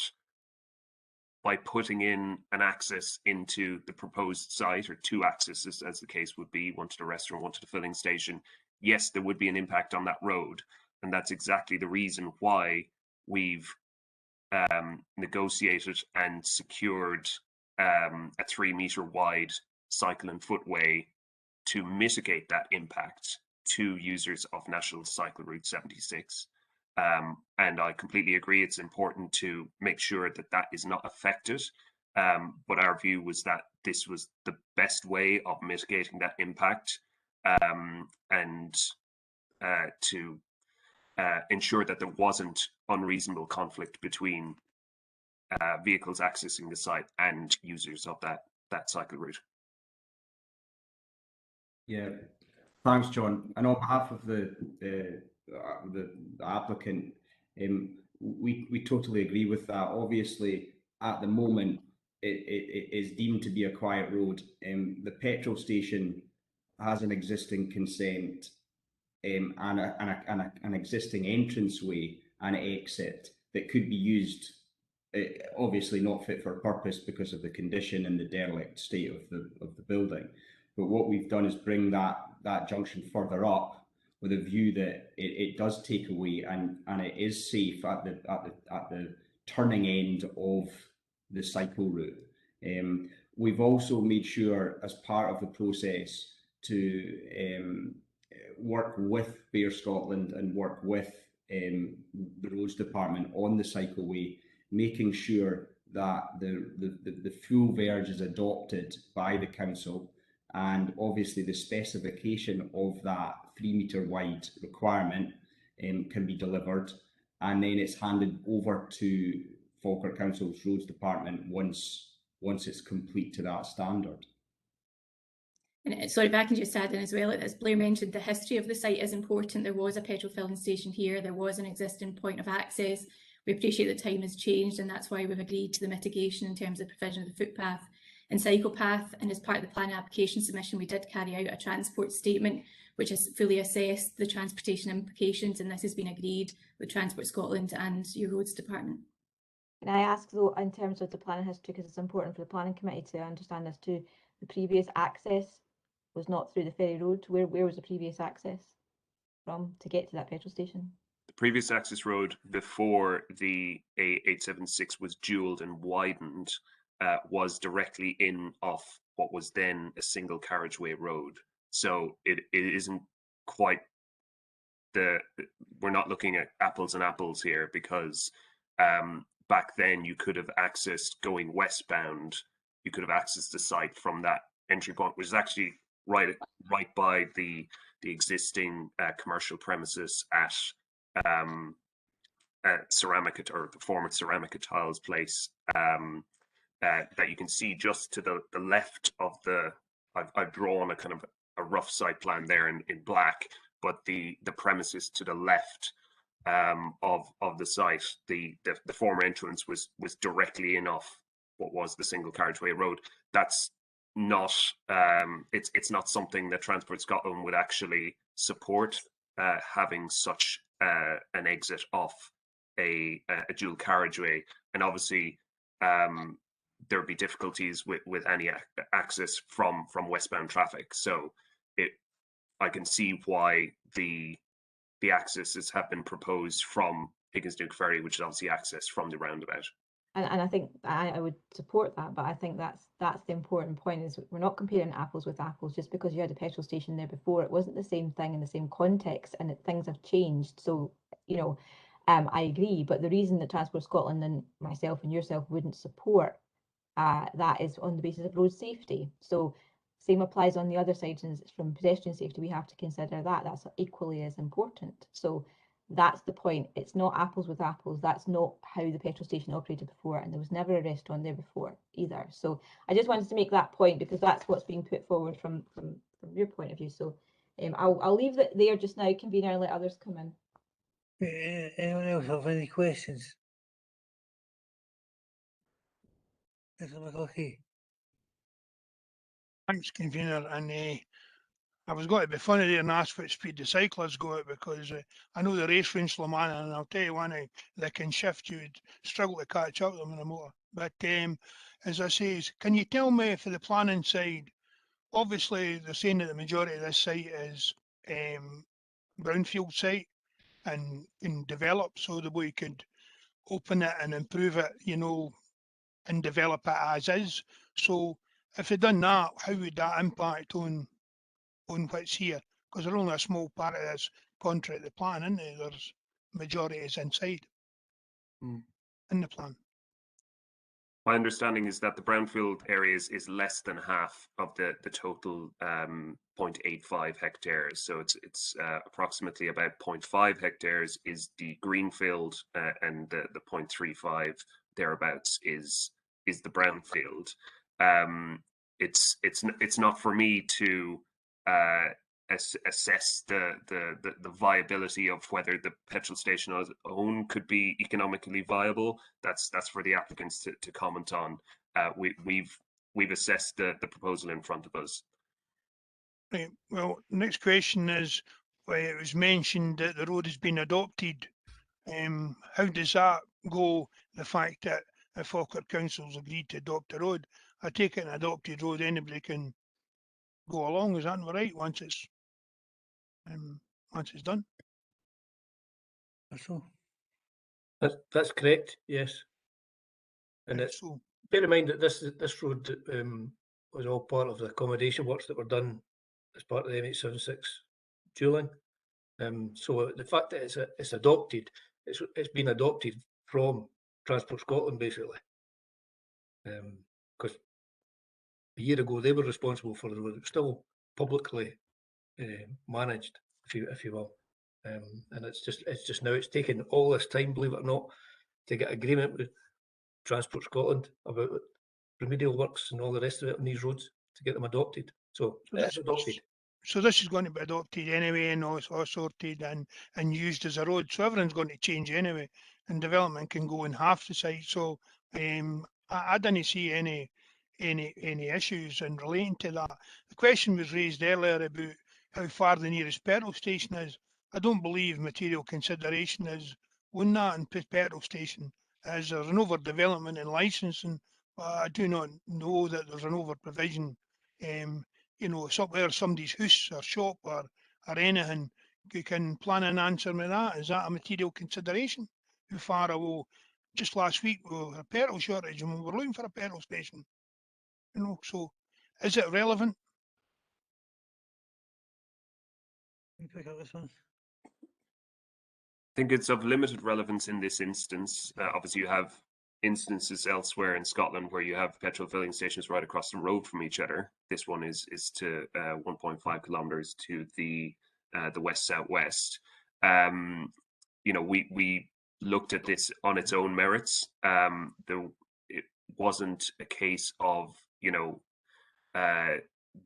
by putting in an access into the proposed site, or two accesses as the case would be, one to the restaurant, one to the filling station, yes, there would be an impact on that road. And that's exactly the reason why we've negotiated and secured a 3 meter wide cycle and footway to mitigate that impact to users of National Cycle Route 76. And I completely agree, it's important to make sure that that is not affected. But our view was that this was the best way of mitigating that impact, and to ensure that there wasn't unreasonable conflict between vehicles accessing the site and users of that cycle route. Yeah, thanks, John. And on behalf of the applicant, we totally agree with that. Obviously, at the moment, it is deemed to be a quiet road. The petrol station has an existing consent and an existing entranceway and exit that could be used. Obviously not fit for purpose because of the condition and the derelict state of the building. But what we've done is bring that junction further up with a view that it does take away and it is safe at the turning end of the cycle route. We've also made sure, as part of the process, to work with Bear Scotland and work with the roads department on the cycleway, making sure that the full verge is adopted by the council, and obviously the specification of that 3 meter wide requirement can be delivered, and then it's handed over to Falkirk Council's roads department once it's complete to that standard. And sorry, if I can just add in as well, as Blair mentioned, the history of the site is important. There was a petrol filling station here, there was an existing point of access. We appreciate that time has changed, and that's why we've agreed to the mitigation in terms of provision of the footpath and cycle path. And as part of the planning application submission, we did carry out a transport statement which has fully assessed the transportation implications, and this has been agreed with Transport Scotland and your roads department. Can I ask though, in terms of the planning history, because it's important for the planning committee to understand this too, the previous access was not through the ferry road. Where was the previous access from to get to that petrol station? The previous access road before the A876 was dualled and widened was directly in off what was then a single carriageway road. So it isn't quite we're not looking at apples and apples here, because back then you could have accessed, going westbound, you could have accessed the site from that entry point, which is actually right by the existing commercial premises at Ceramica, or the former Ceramica Tiles place, that you can see just to the left of the. I've drawn a kind of a rough site plan there in black, but the premises to the left of the site, the former entrance was directly in off what was the single carriageway road. That's not it's not something that Transport Scotland would actually support, having such an exit off a dual carriageway, and obviously there would be difficulties with any access from westbound traffic. So I can see why the accesses have been proposed from Higginsduke Ferry, which is obviously access from the roundabout. And I think I would support that, but I think that's the important point, is we're not comparing apples with apples. Just because you had a petrol station there before, it wasn't the same thing in the same context, and things have changed. So you know, I agree. But the reason that Transport Scotland and myself and yourself wouldn't support that is on the basis of road safety. So same applies on the other side, and from pedestrian safety, we have to consider that. That's equally as important. So that's the point. It's not apples with apples. That's not how the petrol station operated before, and there was never a restaurant there before either. So I just wanted to make that point because that's what's being put forward from your point of view. So I'll leave it there just now, convener, and let others come in. Anyone else have any questions? Mr. McCluskey. Thanks, convener. And I was going to be funny there and ask what speed the cyclists go at, because I know the race round Slamana, and I'll tell you one thing, they can shift, you would struggle to catch up with them in a motor. But as I say, can you tell me for the planning side, obviously they're saying that the majority of this site is brownfield site and can develop, so that we could open it and improve it, you know, and develop it as is. So if they done that, how would that impact on what's here? Because they're only a small part of this contract, the plan, isn't it? There's majority is inside in the plan. My understanding is that the brownfield areas is less than half of the total 0.85 hectares. So it's approximately about 0.5 hectares is the greenfield, and the 0.35 thereabouts is the brownfield. It's not for me to assess the viability of whether the petrol station on its own could be economically viable. That's for the applicants to comment on. We've assessed the proposal in front of us. Right. Well, next question is, it was mentioned that the road has been adopted. How does that go? The fact that if Falkirk Council's agreed to adopt a road, I take it an adopted road anybody can go along. Is that not right? Once it's done. So That's correct. Yes. And Right, it's, so bear in mind that this road was all part of the accommodation works that were done as part of the M876 dualling. So the fact that it's adopted, it's been adopted from Transport Scotland basically, because a year ago they were responsible for the road. It was still publicly managed, if you will, and it's just now it's taken all this time, believe it or not, to get agreement with Transport Scotland about remedial works and all the rest of it on these roads to get them adopted. So it's adopted. So this is going to be adopted anyway, and all sorted and used as a road. So everything's going to change anyway, and development can go in half the site. So I didn't see any issues in relating to that. The question was raised earlier about how far the nearest petrol station is. I don't believe material consideration is on that in petrol station, as there's an overdevelopment in licensing. I do not know that there's an over provision. You know, somewhere somebody's house or shop or anything. You can plan and answer me that. Is that a material consideration? How far away? Just last week we had a petrol shortage and we were looking for a petrol station. You know, so is it relevant? you pick up this one. I think it's of limited relevance in this instance. Obviously, you have instances elsewhere in Scotland where you have petrol filling stations right across the road from each other. This one is to 1.5 kilometers to the west southwest. You know, we looked at this on its own merits. It wasn't a case of, you know,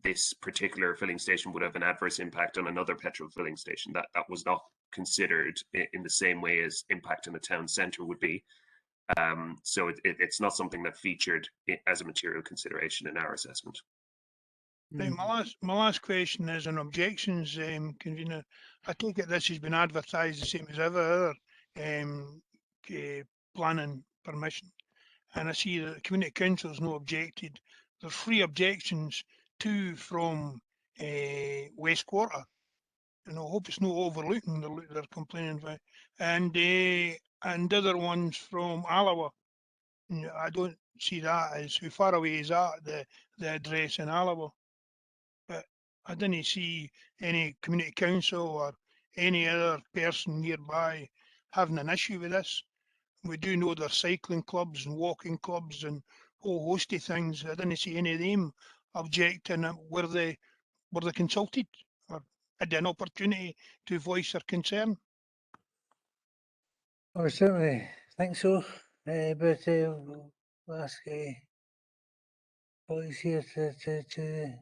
this particular filling station would have an adverse impact on another petrol filling station. That was not considered in the same way as impact on a town centre would be. So it's not something that featured as a material consideration in our assessment. Right, my last question is on objections, convener. I take it this has been advertised the same as ever other planning permission, and I see that the community council's no objected. There's 3 objections, 2 from West Quarter, and I hope it's no overlooking they're complaining about, and the other ones from Alloa. I don't see that as how far away is that the address in Alloa. But I didn't see any community council or any other person nearby having an issue with this. We do know there's cycling clubs and walking clubs and a whole host of things. I didn't see any of them objecting. Were they consulted or had an opportunity to voice their concern? I would certainly think so, but we'll ask colleagues here to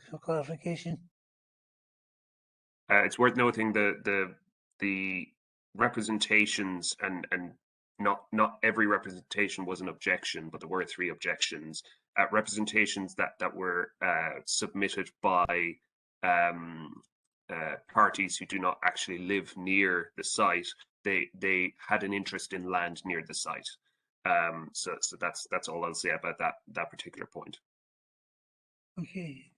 for clarification. It's worth noting the representations and not every representation was an objection, but there were 3 objections. Representations that were submitted by parties who do not actually live near the site. They had an interest in land near the site. So that's all I'll say about that particular point. Okay.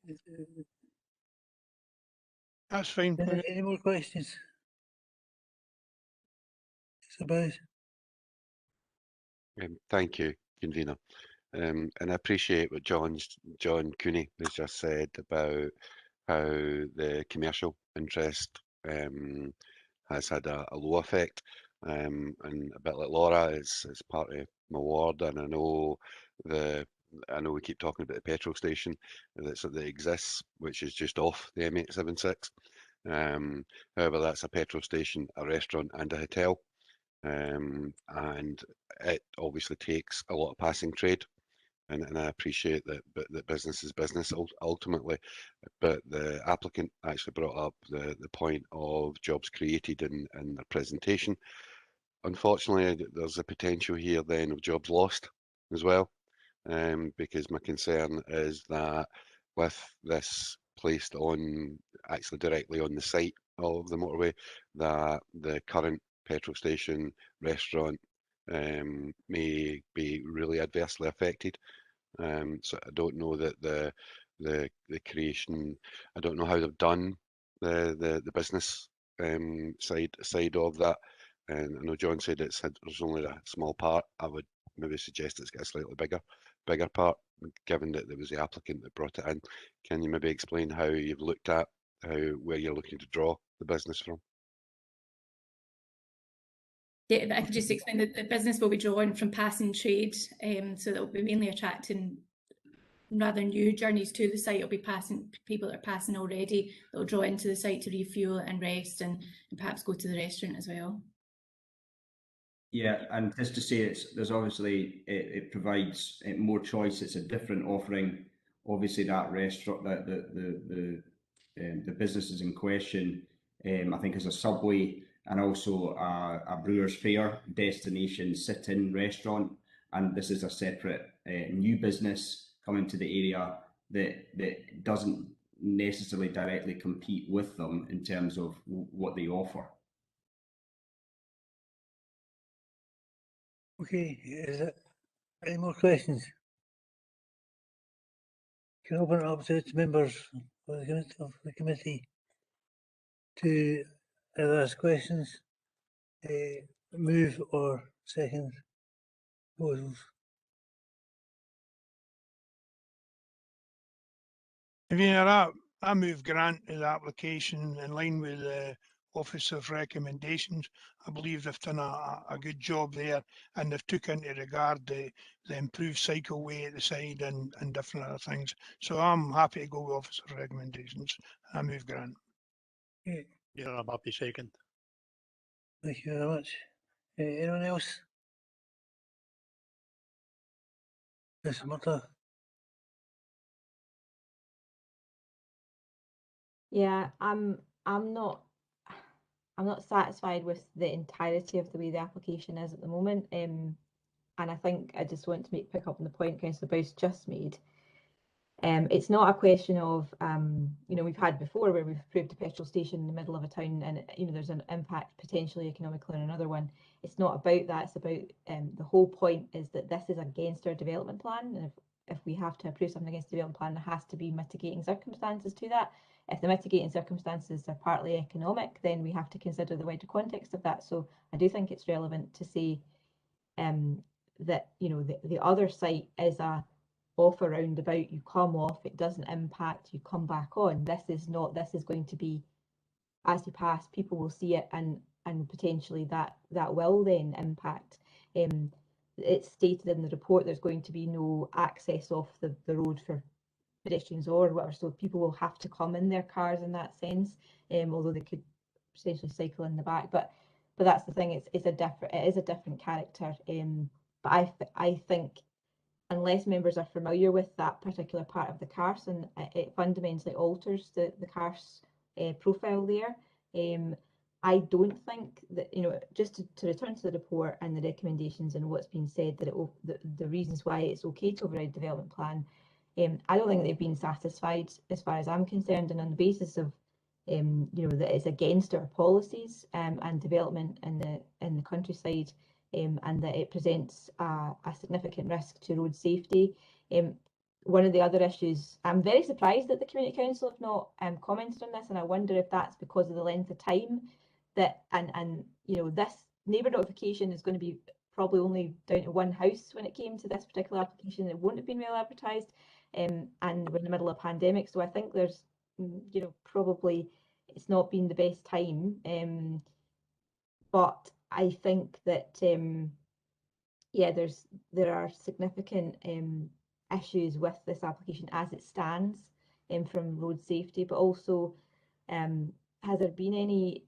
That's fine. Any more questions? It's about. Thank you, convener. And I appreciate what John Cooney has just said about how the commercial interest has had a low effect. And a bit like Laura, it's part of my ward, and I know we keep talking about the petrol station that exists, which is just off the M876. However, that's a petrol station, a restaurant, and a hotel. And it obviously takes a lot of passing trade, and I appreciate that business is business ultimately, but the applicant actually brought up the point of jobs created in their presentation. Unfortunately, there's a potential here then of jobs lost as well, because my concern is that with this placed on actually directly on the site of the motorway, that the current petrol station restaurant may be really adversely affected. So I don't know that the creation, I don't know how they've done the business side of that. And I know John said there's only a small part. I would maybe suggest it's got a slightly bigger part, given that there was the applicant that brought it in. Can you maybe explain how you've looked at where you're looking to draw the business from? Yeah, I could just explain that the business will be drawn from passing trade, so that will be mainly attracting rather new journeys to the site. It'll be passing people that are passing already that will draw into the site to refuel and rest and perhaps go to the restaurant as well. Yeah, and just to say, there's obviously it provides more choice. It's a different offering. Obviously, that restaurant, that the businesses in question, I think, is a Subway and also a Brewers Fayre destination sit-in restaurant, and this is a separate new business coming to the area that doesn't necessarily directly compete with them in terms of what they offer. Okay, is there any more questions? Can open it up to members of the committee to either ask questions, move or second proposals. I move grant the application in line with the officer's recommendations. I believe they've done a good job there, and they've took into regard the improved cycleway at the side and different other things. So I'm happy to go with officer's recommendations. I move grant. Okay. Yeah, I'm happy second. Thank you very much. Anyone else? Ms. Murtagh? Yeah, I'm not satisfied with the entirety of the way the application is at the moment. And I think I just want to pick up on the point Councillor Boyce just made. It's not a question of, we've had before where we've approved a petrol station in the middle of a town and, there's an impact potentially economically on another one. It's not about that. It's about the whole point is that this is against our development plan. And if we have to approve something against the development plan, there has to be mitigating circumstances to that. If the mitigating circumstances are partly economic, then we have to consider the wider context of that. So I do think it's relevant to say that, the other site is a off a roundabout, you come off, it doesn't impact, you come back on. This is going to be as you pass, people will see it, and potentially that will then impact. It's stated in the report there's going to be no access off the road for pedestrians or whatever, so people will have to come in their cars in that sense, although they could potentially cycle in the back. But that's the thing, it is a different character. But I think unless members are familiar with that particular part of the Carson, it fundamentally alters the Cars profile there. I don't think that, just to return to the report and the recommendations and what's been said, that the reasons why it's okay to override development plan, I don't think they've been satisfied as far as I'm concerned, and on the basis of that it's against our policies and development in the countryside, and that it presents a significant risk to road safety. One of the other issues, I'm very surprised that the Community Council have not commented on this, and I wonder if that's because of the length of time that, and this neighbour notification is going to be probably only down to one house when it came to this particular application. It won't have been well advertised, and we're in the middle of a pandemic, so I think there's probably it's not been the best time, but I think that there are significant issues with this application as it stands, from road safety, but also has there been any,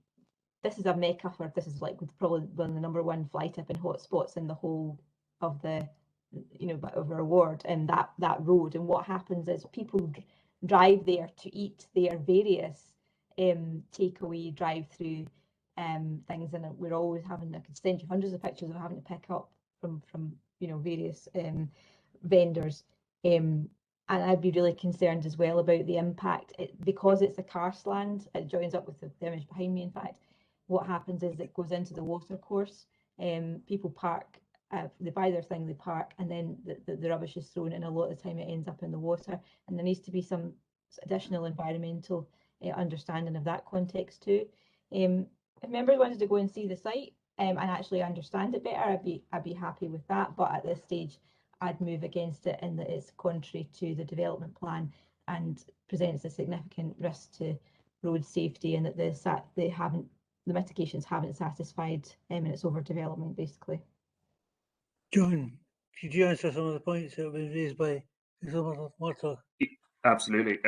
this is a mecca for, this is like probably one of the #1 fly tipping hotspots in the whole of the of our ward, and that road, and what happens is people drive there to eat their various takeaway drive-through things, and we're always having, I could send you hundreds of pictures of having to pick up from various vendors, and I'd be really concerned as well about the impact, because it's a karstland. It joins up with the image behind me. In fact, what happens is it goes into the water course. People park, they buy their thing, they park, and then the rubbish is thrown, and a lot of the time it ends up in the water, and there needs to be some additional environmental understanding of that context too. If members wanted to go and see the site and actually understand it better, I'd be happy with that, but at this stage I'd move against it in that it's contrary to the development plan and presents a significant risk to road safety, and that the mitigations haven't satisfied, and it's overdevelopment basically. John, could you answer some of the points that have been raised by Marta? Absolutely.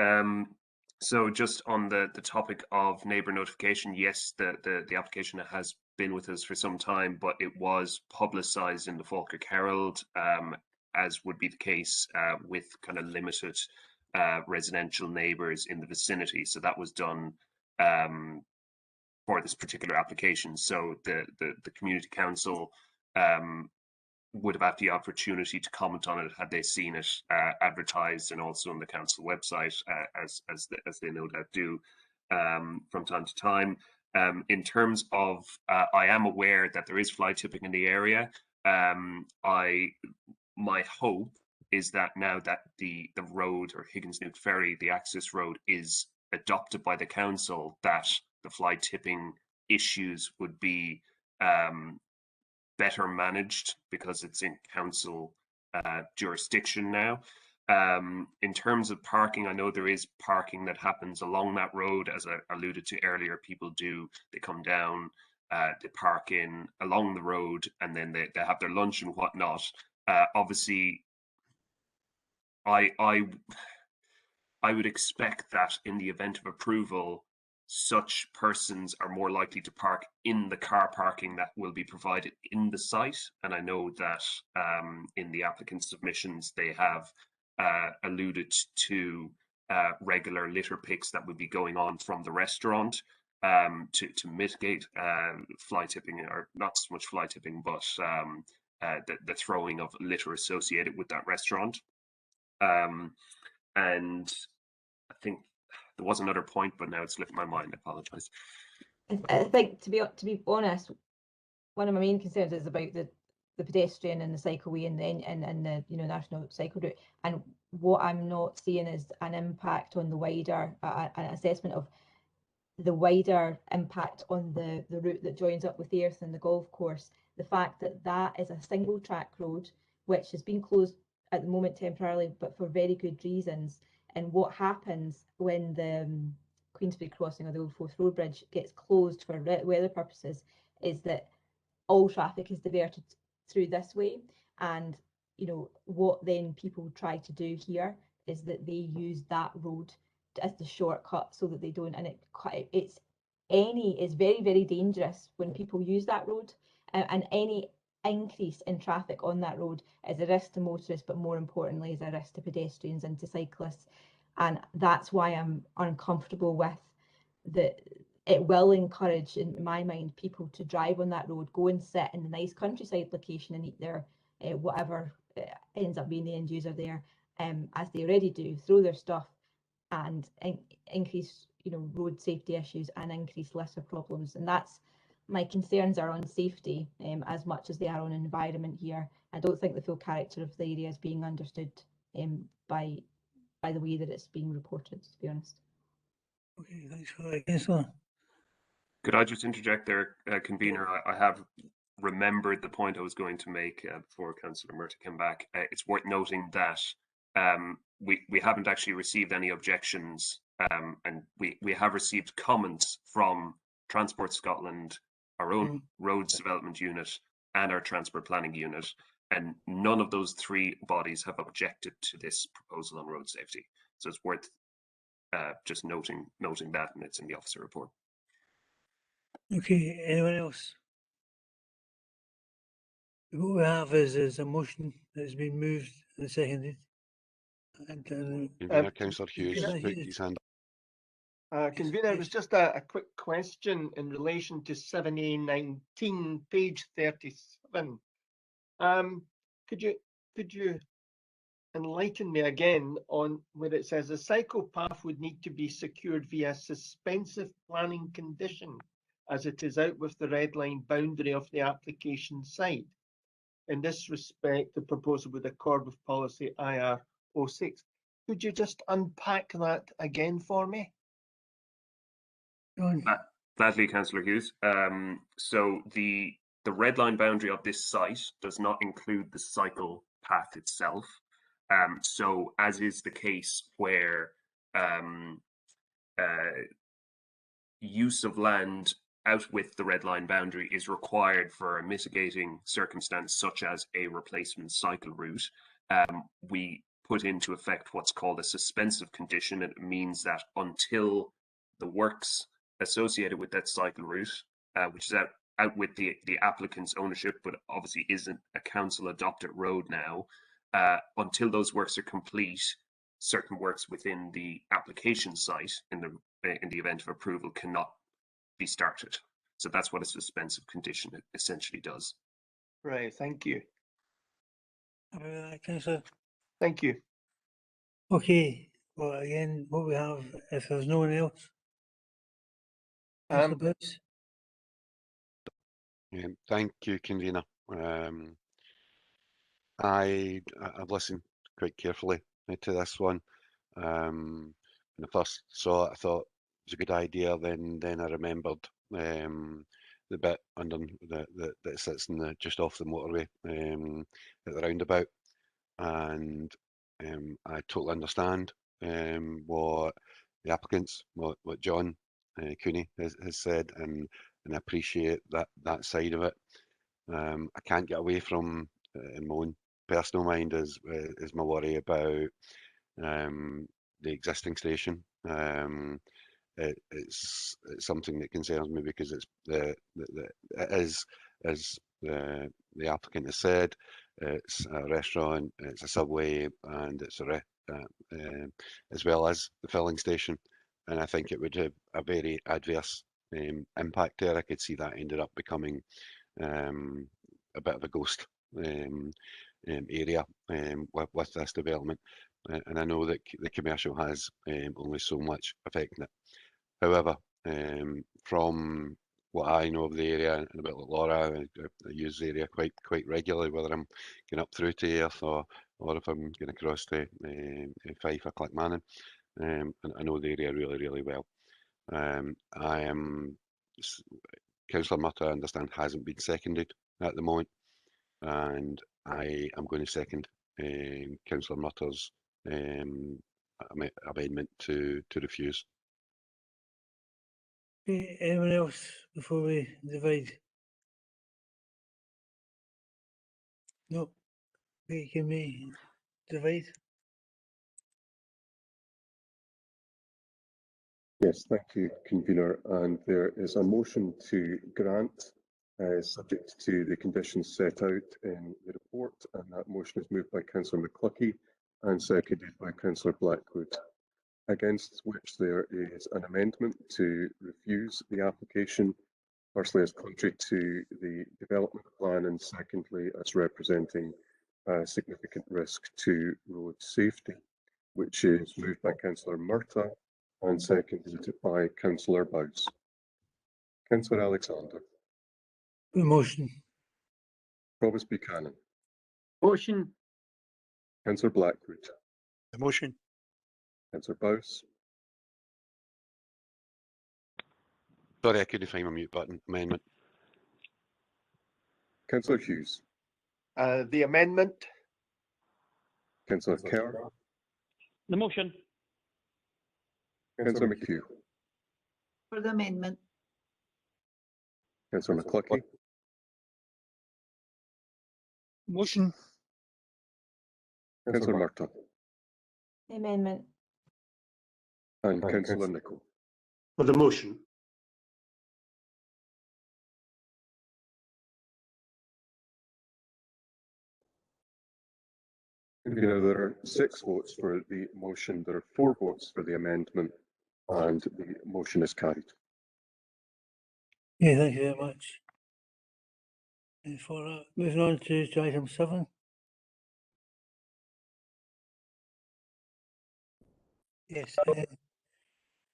So just on the topic of neighbour notification, yes, the application has been with us for some time, but it was publicised in the Falkirk Herald, as would be the case with kind of limited residential neighbours in the vicinity. So that was done for this particular application. So the Community Council would have had the opportunity to comment on it had they seen it advertised, and also on the council website, as they no doubt do from time to time. In terms of, I am aware that there is fly tipping in the area. My hope is that now that the road, or Higgins-Newt Ferry, the access road, is adopted by the council, that the fly tipping issues would be better managed, because it's in council jurisdiction now. In terms of parking, I know there is parking that happens along that road, as I alluded to earlier. People they come down, they park in along the road, and then they have their lunch and whatnot. Obviously, I would expect that in the event of approval, such persons are more likely to park in the car parking that will be provided in the site. And I know that in the applicant submissions, they have alluded to regular litter picks that would be going on from the restaurant to mitigate fly tipping, or not so much fly tipping, but the throwing of litter associated with that restaurant. And I think there was another point, but now it's slipped my mind. I apologise. I think, to be honest, one of my main concerns is about the pedestrian and the cycleway and the national cycle route. And what I'm not seeing is an impact on the wider, an assessment of the wider impact on the route that joins up with Earth and the golf course. The fact that that is a single track road, which has been closed at the moment temporarily, but for very good reasons. And what happens when Queensbury Crossing or the Old Forth Road Bridge gets closed for weather purposes, is that all traffic is diverted through this way. And you know what then people try to do here is that they use that road as the shortcut so that they don't, and it's very, very dangerous when people use that road, and any increase in traffic on that road is a risk to motorists, but more importantly is a risk to pedestrians and to cyclists. And that's why I'm uncomfortable with it will encourage, in my mind, people to drive on that road, go and sit in the nice countryside location and eat their whatever ends up being the end user there, as they already do, throw their stuff, and increase, you know, road safety issues and increase litter problems. And that's my concerns are on safety as much as they are on environment here. I don't think the full character of the area is being understood by the way that it's being reported, to be honest. Okay, thanks for that, Councillor. Could I just interject there, convener? I have remembered the point I was going to make before Councillor Murtagh came back. It's worth noting that we haven't actually received any objections, and we have received comments from Transport Scotland, our own roads development unit, and our transport planning unit, and none of those three bodies have objected to this proposal on road safety. So it's worth just noting that, and it's in the officer report. Okay, anyone else? What we have is a motion that's been moved and seconded. And Councillor Hughes put his hand up. Convener, it was just a quick question in relation to 7A19, page 37. Could you enlighten me again on where it says a cycle path would need to be secured via suspensive planning condition, as it is out with the red line boundary of the application site. In this respect, the proposal would accord with policy IR 06. Could you just unpack that again for me? Gladly, Councillor Hughes. So the red line boundary of this site does not include the cycle path itself. So as is the case where use of land out with the red line boundary is required for a mitigating circumstance such as a replacement cycle route, we put into effect what's called a suspensive condition. It means that until the works associated with that cycle route, which is out with the applicant's ownership, but obviously isn't a council adopted road now, until those works are complete, certain works within the application site in the event of approval cannot be started. So that's what a suspensive condition essentially does. Right, thank you. Councillor. Thank you. Okay, well, again, what we have, if there's no one else. Councillor Boots. Thank you, convener. I've listened quite carefully to this one. When I first saw it, I thought it was a good idea. Then I remembered the bit under that sits in just off the motorway at the roundabout, and I totally understand what the applicants, what John Cooney has said, and I appreciate that side of it. I can't get away from, in my own personal mind, is my worry about the existing station. It's something that concerns me because it is, as the applicant has said, it's a restaurant, it's a subway, and it's as well as the filling station. And I think it would have a very adverse impact there. I could see that ended up becoming a bit of a ghost area with this development. And I know that the commercial has only so much affecting it. However, from what I know of the area, and a bit like Laura, I use the area quite regularly, whether I'm going up through to Earth or if I'm going across to Fife or Clackmannan. And I know the area really, really well. Councillor Murtagh, I understand, hasn't been seconded at the moment, and I am going to second Councillor Murtagh's amendment to refuse. Okay, anyone else before we divide? No. Okay, can we divide? Yes, thank you, convener. And there is a motion to grant, subject to the conditions set out in the report, and that motion is moved by Councillor McCluckie and seconded by Councillor Blackwood. Against which there is an amendment to refuse the application, firstly as contrary to the development plan, and secondly as representing a significant risk to road safety, which is moved by Councillor Murtagh and seconded by Councillor Bowes. Councillor Alexander. The motion. Provost Buchanan. Motion. Councillor Blackwood. The motion. Councillor Bowes. Sorry, I couldn't find my mute button. Amendment. Councillor Hughes. The amendment. Councillor Kerr. The motion. Councillor McHugh. For the amendment. Councillor McCluckie. Motion. Councillor Murtagh. The amendment. And Councillor Nicholl. For the motion. There are 6 votes for the motion, there are 4 votes for the amendment, and the motion is carried. Yeah, thank you very much. And for that, moving on to item 7. Yes,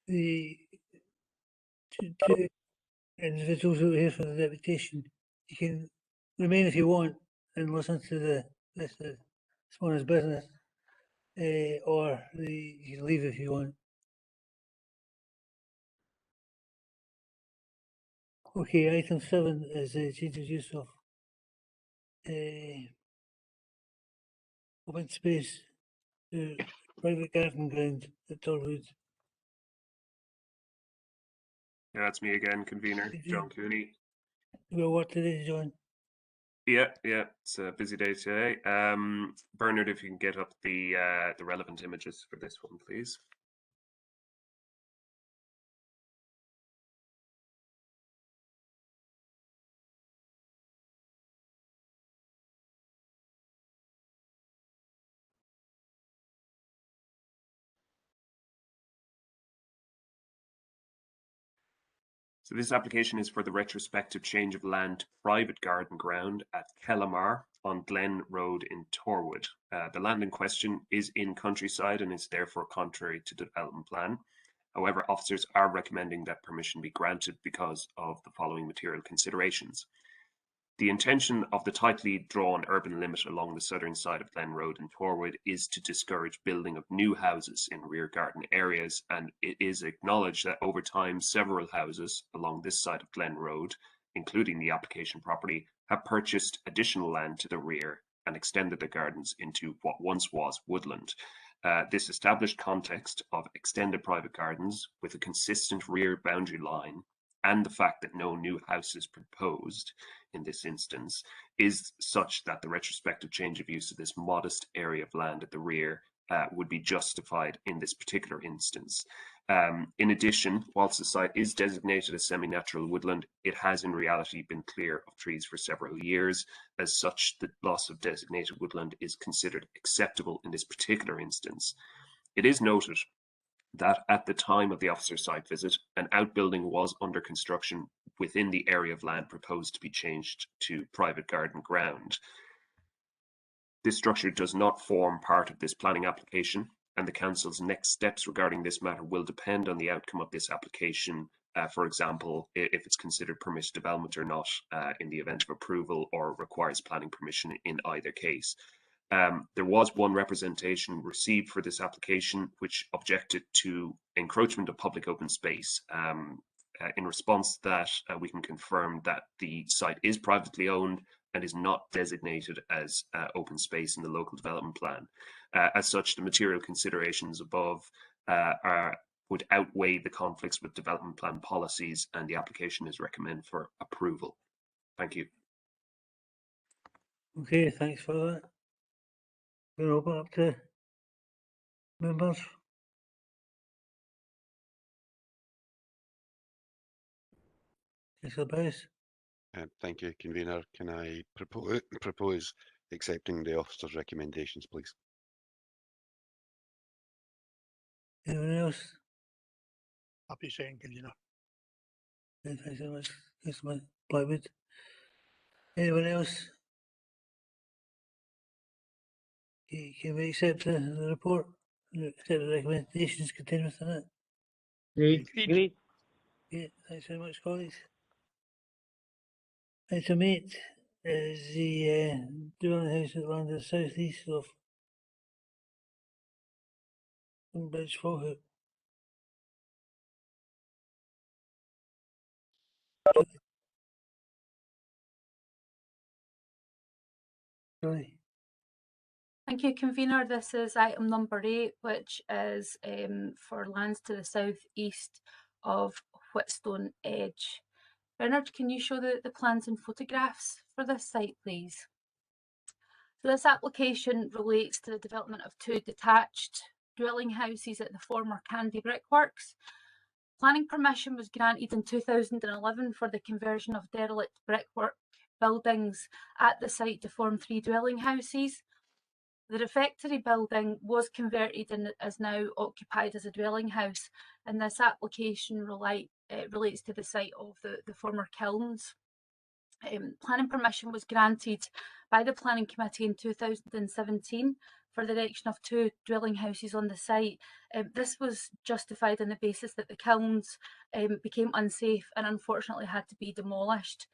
the two individuals who are here for the deputation, you can remain if you want and listen to this morning's business, or you can leave if you want. Okay, item 7 is a change of use of open space to private garden ground at Torwood. Yeah, that's me again, convener, John Cooney. You got what today, John? Yeah, it's a busy day today. Bernard, if you can get up the relevant images for this one, please. So this application is for the retrospective change of land to private garden ground at Kellamar on Glen Road in Torwood. The land in question is in countryside and is therefore contrary to the development plan. However, officers are recommending that permission be granted because of the following material considerations. The intention of the tightly drawn urban limit along the southern side of Glen Road in Torwood is to discourage building of new houses in rear garden areas, and it is acknowledged that over time several houses along this side of Glen Road, including the application property, have purchased additional land to the rear and extended their gardens into what once was woodland. This established context of extended private gardens with a consistent rear boundary line and the fact that no new house is proposed in this instance is such that the retrospective change of use of this modest area of land at the rear would be justified in this particular instance. In addition, whilst the site is designated as semi-natural woodland, it has in reality been clear of trees for several years. As such, the loss of designated woodland is considered acceptable in this particular instance. It is noted that at the time of the officer's site visit, an outbuilding was under construction within the area of land proposed to be changed to private garden ground. This structure does not form part of this planning application, and the council's next steps regarding this matter will depend on the outcome of this application. For example, if it's considered permitted development or not in the event of approval, or requires planning permission in either case. There was one representation received for this application which objected to encroachment of public open space. In response to that, we can confirm that the site is privately owned and is not designated as open space in the local development plan. As such, the material considerations above are would outweigh the conflicts with development plan policies, and the application is recommended for approval. Thank you. Okay, thanks for that. We'll open up to members. Councillor Bowes. Thank you, convener. Can I propose accepting the officer's recommendations, please? Anyone else? Happy saying, convener. Thanks so much, Councillor Blackwood. Anyone else? Can we accept the report? Accept the recommendations contained within it? Agreed. Yeah, thanks very much, colleagues. Item 8 is the dwelling house that landed south east of Bridge Falhout. Sorry. Thank you, convener. This is item number 8, which is for lands to the south east of Whitstone Edge. Bernard, can you show the plans and photographs for this site, please? So this application relates to the development of 2 detached dwelling houses at the former Candy Brickworks. Planning permission was granted in 2011 for the conversion of derelict brickwork buildings at the site to form 3 dwelling houses. The refectory building was converted and is now occupied as a dwelling house, and this application relates to the site of the former kilns. Planning permission was granted by the Planning Committee in 2017 for the erection of 2 dwelling houses on the site. This was justified on the basis that the kilns became unsafe and unfortunately had to be demolished.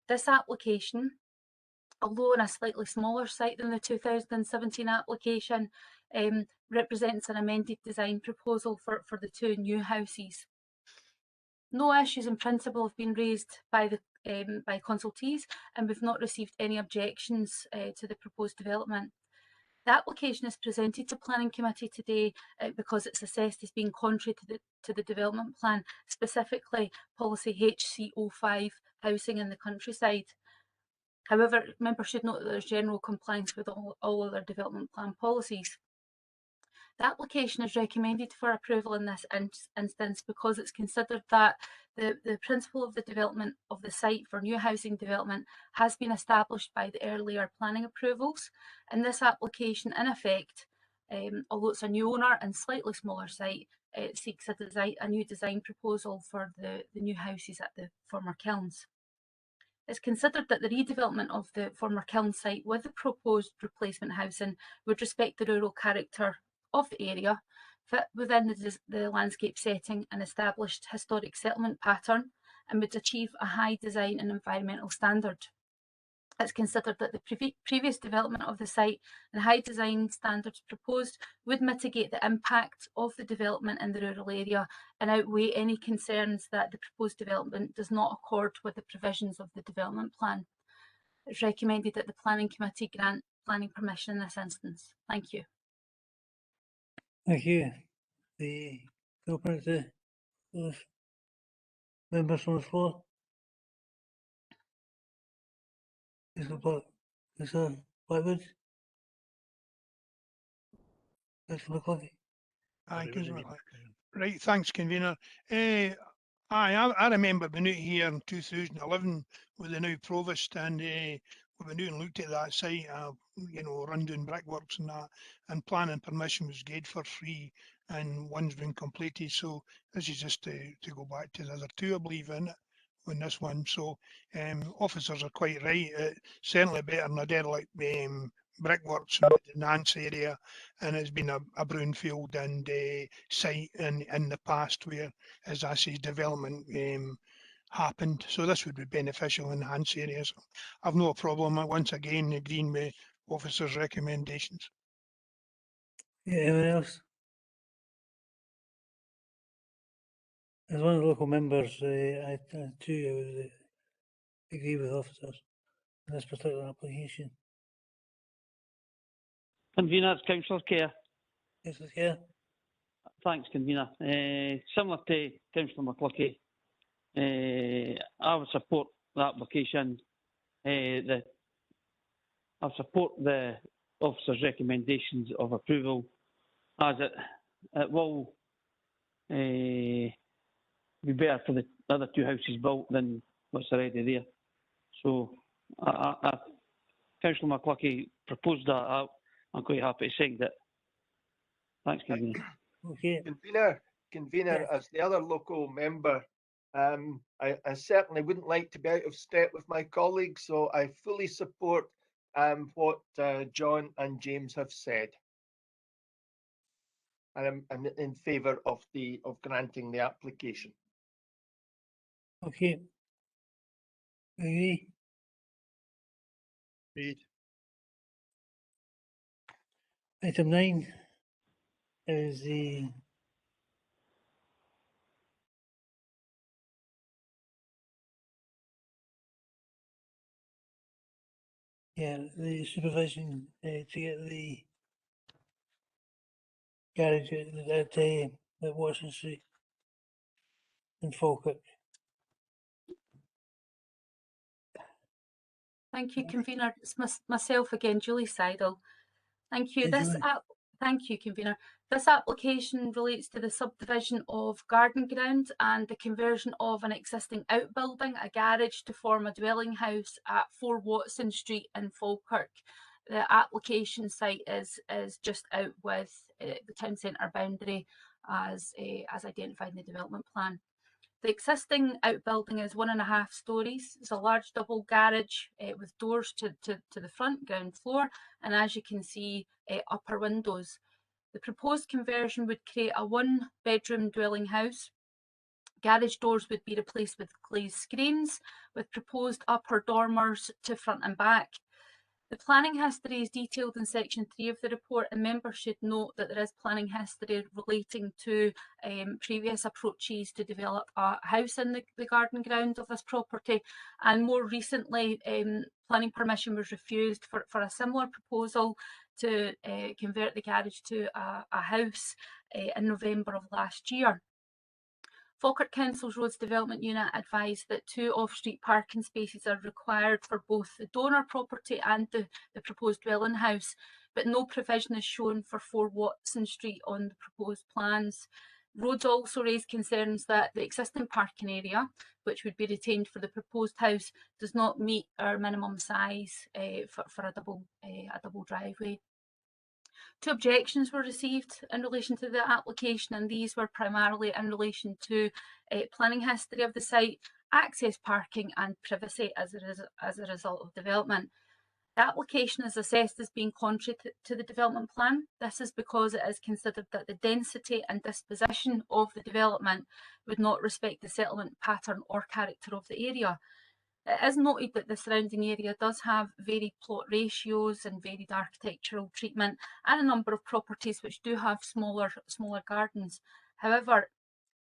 This application, although on a slightly smaller site than the 2017 application, represents an amended design proposal for the 2 new houses. No issues in principle have been raised by consultees, and we've not received any objections to the proposed development. The application is presented to Planning Committee today because it's assessed as being contrary to the development plan, specifically policy HC05, housing in the countryside. However, members should note that there's general compliance with all other development plan policies. The application is recommended for approval in this instance because it's considered that the principle of the development of the site for new housing development has been established by the earlier planning approvals, and this application, in effect, although it's a new owner and slightly smaller site, it seeks a new design proposal for the new houses at the former kilns. It's considered that the redevelopment of the former kiln site with the proposed replacement housing would respect the rural character of the area, fit within the landscape setting and established historic settlement pattern, and would achieve a high design and environmental standard. It's considered that the previous development of the site and high design standards proposed would mitigate the impact of the development in the rural area and outweigh any concerns that the proposed development does not accord with the provisions of the development plan. It's recommended that the Planning Committee grant planning permission in this instance. Thank you. Thank you. The open it to those members on the floor. Councillor Blackwood. Councillor McCluskey. Right, thanks, convener. I remember being out here in 2011 with the new provost, and we went out and looked at that site, run down brickworks and that, and planning permission was given for free, and one's been completed. So this is just to go back to the other 2, I believe, in it, on this one. So officers are quite right. Certainly better than a derelict brickworks in the Nance area, and it's been a brownfield and site in the past where, as I say, development happened. So this would be beneficial in the Nance area. So I've no problem once again agreeing with officers' recommendations. Yeah, anyone else? As one of the local members, I too would agree with officers in this particular application. Convener, Councillor Kerr. Councillor Kerr. Thanks, convener. Similar to Councillor McCluckie, I would support the application. I support the officer's recommendations of approval, as it will be better for the other two houses built than what's already there. So, Councillor McCluckie proposed that. I'm quite happy to second it. Thanks, convener. Okay. Convener, as the other local member, I certainly wouldn't like to be out of step with my colleagues, so I fully support what John and James have said. And I'm in favour of granting the application. Okay. Agree. Agreed. Item 9 is the supervision to get the garage at Watson Street in Falkirk. Thank you, convener. It's myself again, Julie Seidel. Thank you. Hey, Julie. Thank you, convener. This application relates to the subdivision of garden ground and the conversion of an existing outbuilding, a garage, to form a dwelling house at 4 Watson Street in Falkirk. The application site is just out with the town centre boundary as identified in the development plan. The existing outbuilding is 1.5 stories. It's a large double garage with doors to the front, ground floor, and as you can see, upper windows. The proposed conversion would create a 1-bedroom dwelling house. Garage doors would be replaced with glazed screens, with proposed upper dormers to front and back. The planning history is detailed in section 3 of the report, and members should note that there is planning history relating to previous approaches to develop a house in the garden ground of this property, and more recently planning permission was refused for a similar proposal to convert the garage to a house in November of last year. Falkirk Council's Roads Development Unit advised that 2 off-street parking spaces are required for both the donor property and the proposed dwelling house, but no provision is shown for 4 Watson Street on the proposed plans. Roads also raised concerns that the existing parking area, which would be retained for the proposed house, does not meet our minimum size for a double driveway. 2 objections were received in relation to the application, and these were primarily in relation to planning history of the site, access parking and privacy as a result of development. The application is assessed as being contrary to the development plan. This is because it is considered that the density and disposition of the development would not respect the settlement pattern or character of the area. It is noted that the surrounding area does have varied plot ratios and varied architectural treatment, and a number of properties which do have smaller gardens. However,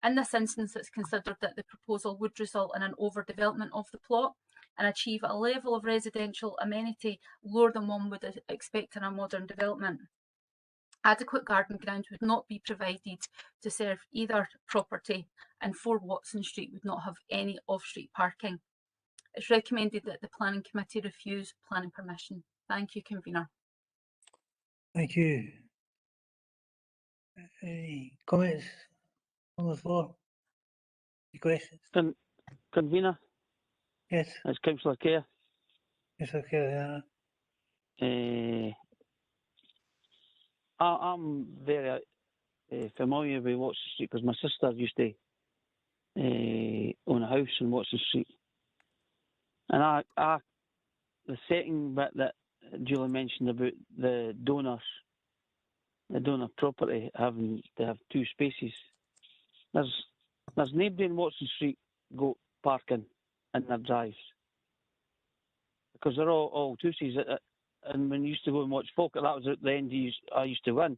in this instance, it's considered that the proposal would result in an overdevelopment of the plot and achieve a level of residential amenity lower than one would expect in a modern development. Adequate garden ground would not be provided to serve either property, and 4 Watson Street would not have any off-street parking. It's recommended that the Planning Committee refuse planning permission. Thank you, convener. Thank you. Any comments on the floor? Any questions? Convener? Yes. It's Councillor Kerr. Yes, okay. I'm very familiar with Watson Street because my sister used to own a house in Watson Street. And the second bit that Julie mentioned about the donor property having to have 2 spaces, there's nobody in Watson Street got parking in their drives because they're all 2-seats. And when you used to go and watch Falkirk, that was at the end I used to win.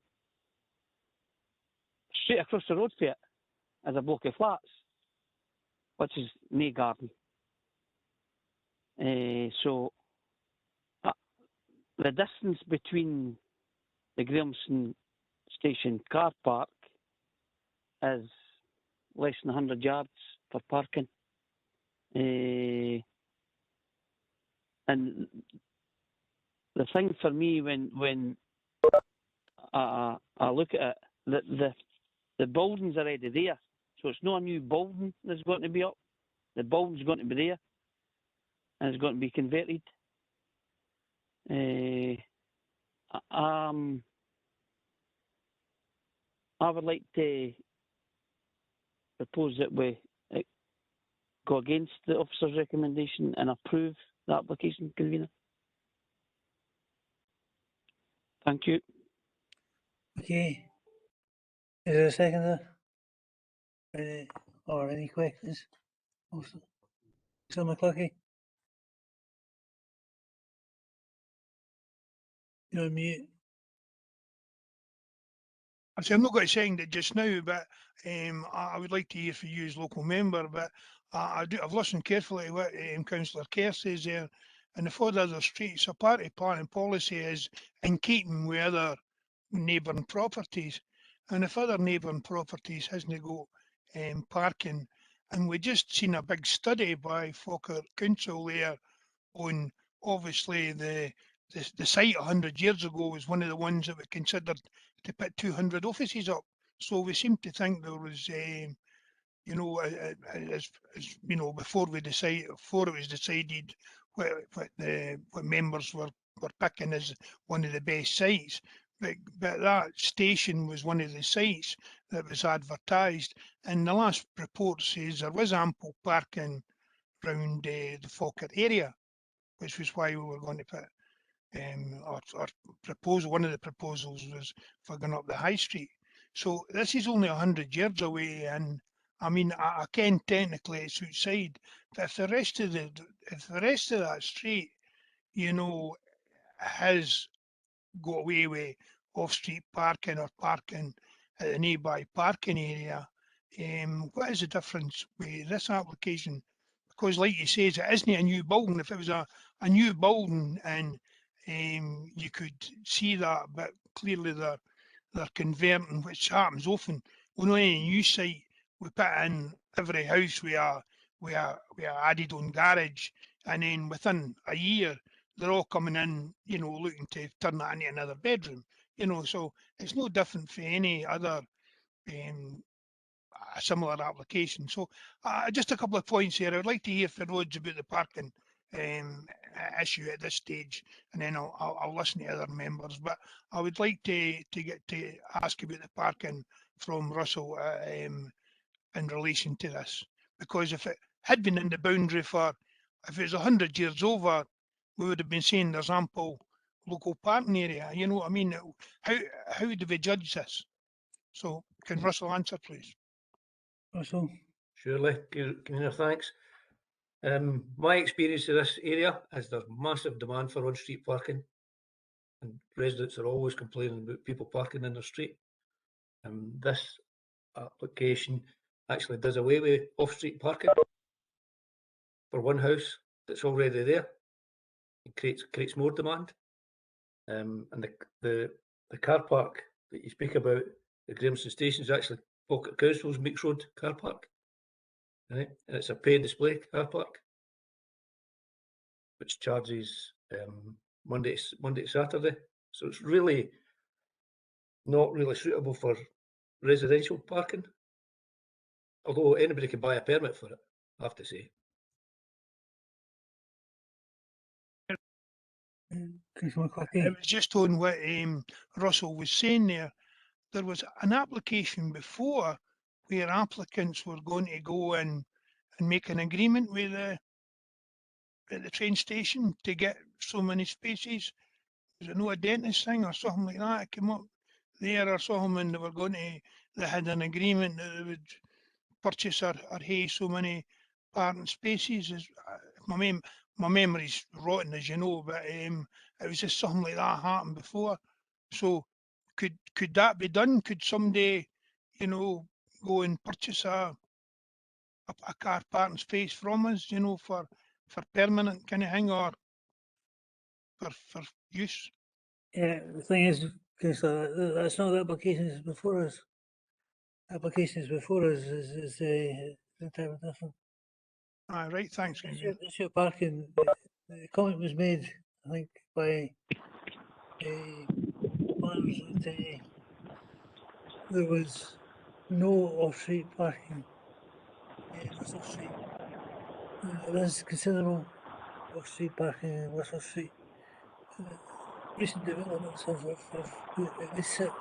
Straight across the road for it is a block of flats, which is no garden. So the distance between the Grahamson Station car park is less than 100 yards for parking. And the thing for me when I look at it, the building's already there, so it's not a new building that's going to be up. The building's going to be there, and it's going to be converted. I would like to propose that we go against the officer's recommendation and approve the application, convener. Thank you. Okay. Is there a seconder? Or any questions? Mr. McCluskey? You're on mute. I'm not going to say that just now, but I would like to hear from you as local member. But I've listened carefully to what Councillor Kerr says there, and the four other streets, a part of planning policy is in keeping with other neighbouring properties, and if other neighbouring properties hasn't got parking, and we just seen a big study by Falkirk Council there on obviously the site 100 years ago was one of the ones that we considered to put 200 offices up. So we seem to think there was, you know, as you know, before it was decided what members were picking as one of the best sites. But that station was one of the sites that was advertised, and the last report says there was ample parking around the Falkirk area, which was why we were going to put our proposal. One of the proposals was for going up the high street. So this is only 100 years away, and I mean I can technically it's outside, but if the rest of that street, you know, has got away with off-street parking or parking at the nearby parking area, what is the difference with this application? Because like you say, it isn't a new building. If it was a new building and you could see that, but clearly they're converting, which happens often. On any new site, we put in every house we are added on garage, and then within a year they're all coming in, you know, looking to turn that into another bedroom, you know. So it's no different for any other a similar application. So just a couple of points here. I would like to hear from Rhodes about the parking issue at this stage, and then I'll listen to other members. But I would like to ask about the parking from Russell in relation to this, because if it had been in the boundary if it was 100 years over, we would have been saying there's ample local parking area. You know what I mean? How do we judge this? So can Russell answer, please? Russell? Surely, Commissioner, thanks. My experience of this area is there's massive demand for on-street parking, and residents are always complaining about people parking in the street. This application actually does away with off-street parking for one house that's already there. It creates more demand. And the car park that you speak about, the Grahamson Station, is actually Falkirk Council's Meeks Road car park. Right? And it's a pay and display car park, which charges Monday to Saturday. So it's really not really suitable for residential parking. Although anybody can buy a permit for it, I have to say. It was just on what Russell was saying there. There was an application before where applicants were going to go and make an agreement with the train station to get so many spaces. Was it no a dentist thing or something like that? It came up there or something, and they had an agreement that they would purchase or hay so many parking spaces. My memory's rotten, as you know, but it was just something like that happened before. So could that be done? Could somebody, you know, go and purchase a car parking space from us, you know, for permanent kind of thing, or for use? Yeah, the thing is, that's not the application that's before us. applications before us is entirely different. Right, thanks, Convener. Issue of parking, the comment was made, I think, by planners that there was no off-street parking in Russell Street. There is considerable off-street parking in Russell Street. Recent developments have at least 6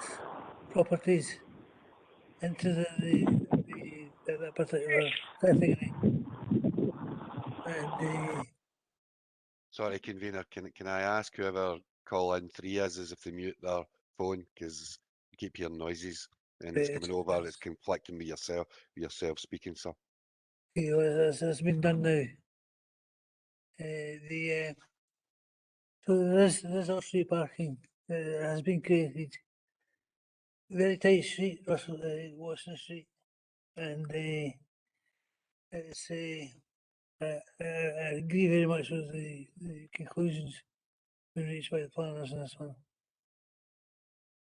properties into that particular category. And Sorry, convener, can I ask whoever call in 3 is if they mute their phone, because you keep hearing noises and it's coming over, it's conflicting with yourself speaking, sir. okay, well, that's been done now. So there's off-street parking has been created. Very tight street, Russell, Watson Street, and it's I agree very much with the conclusions been reached by the planners in this one.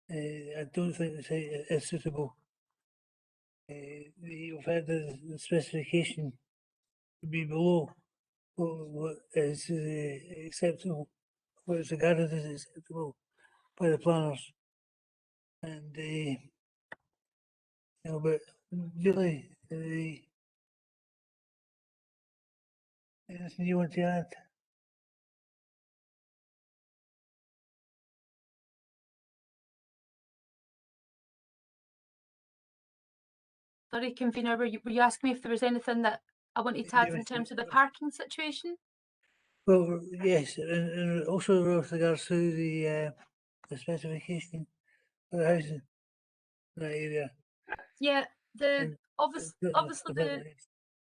I don't think the site is suitable. We've had the specification to be below what is acceptable, what is regarded as acceptable by the planners. And you know, but really, anything you want to add? Sorry, convener, were you asking me if there was anything that I wanted to add in terms of the parking situation? Well, yes, and also with regards to the specification for the housing in that area. Yeah, obviously the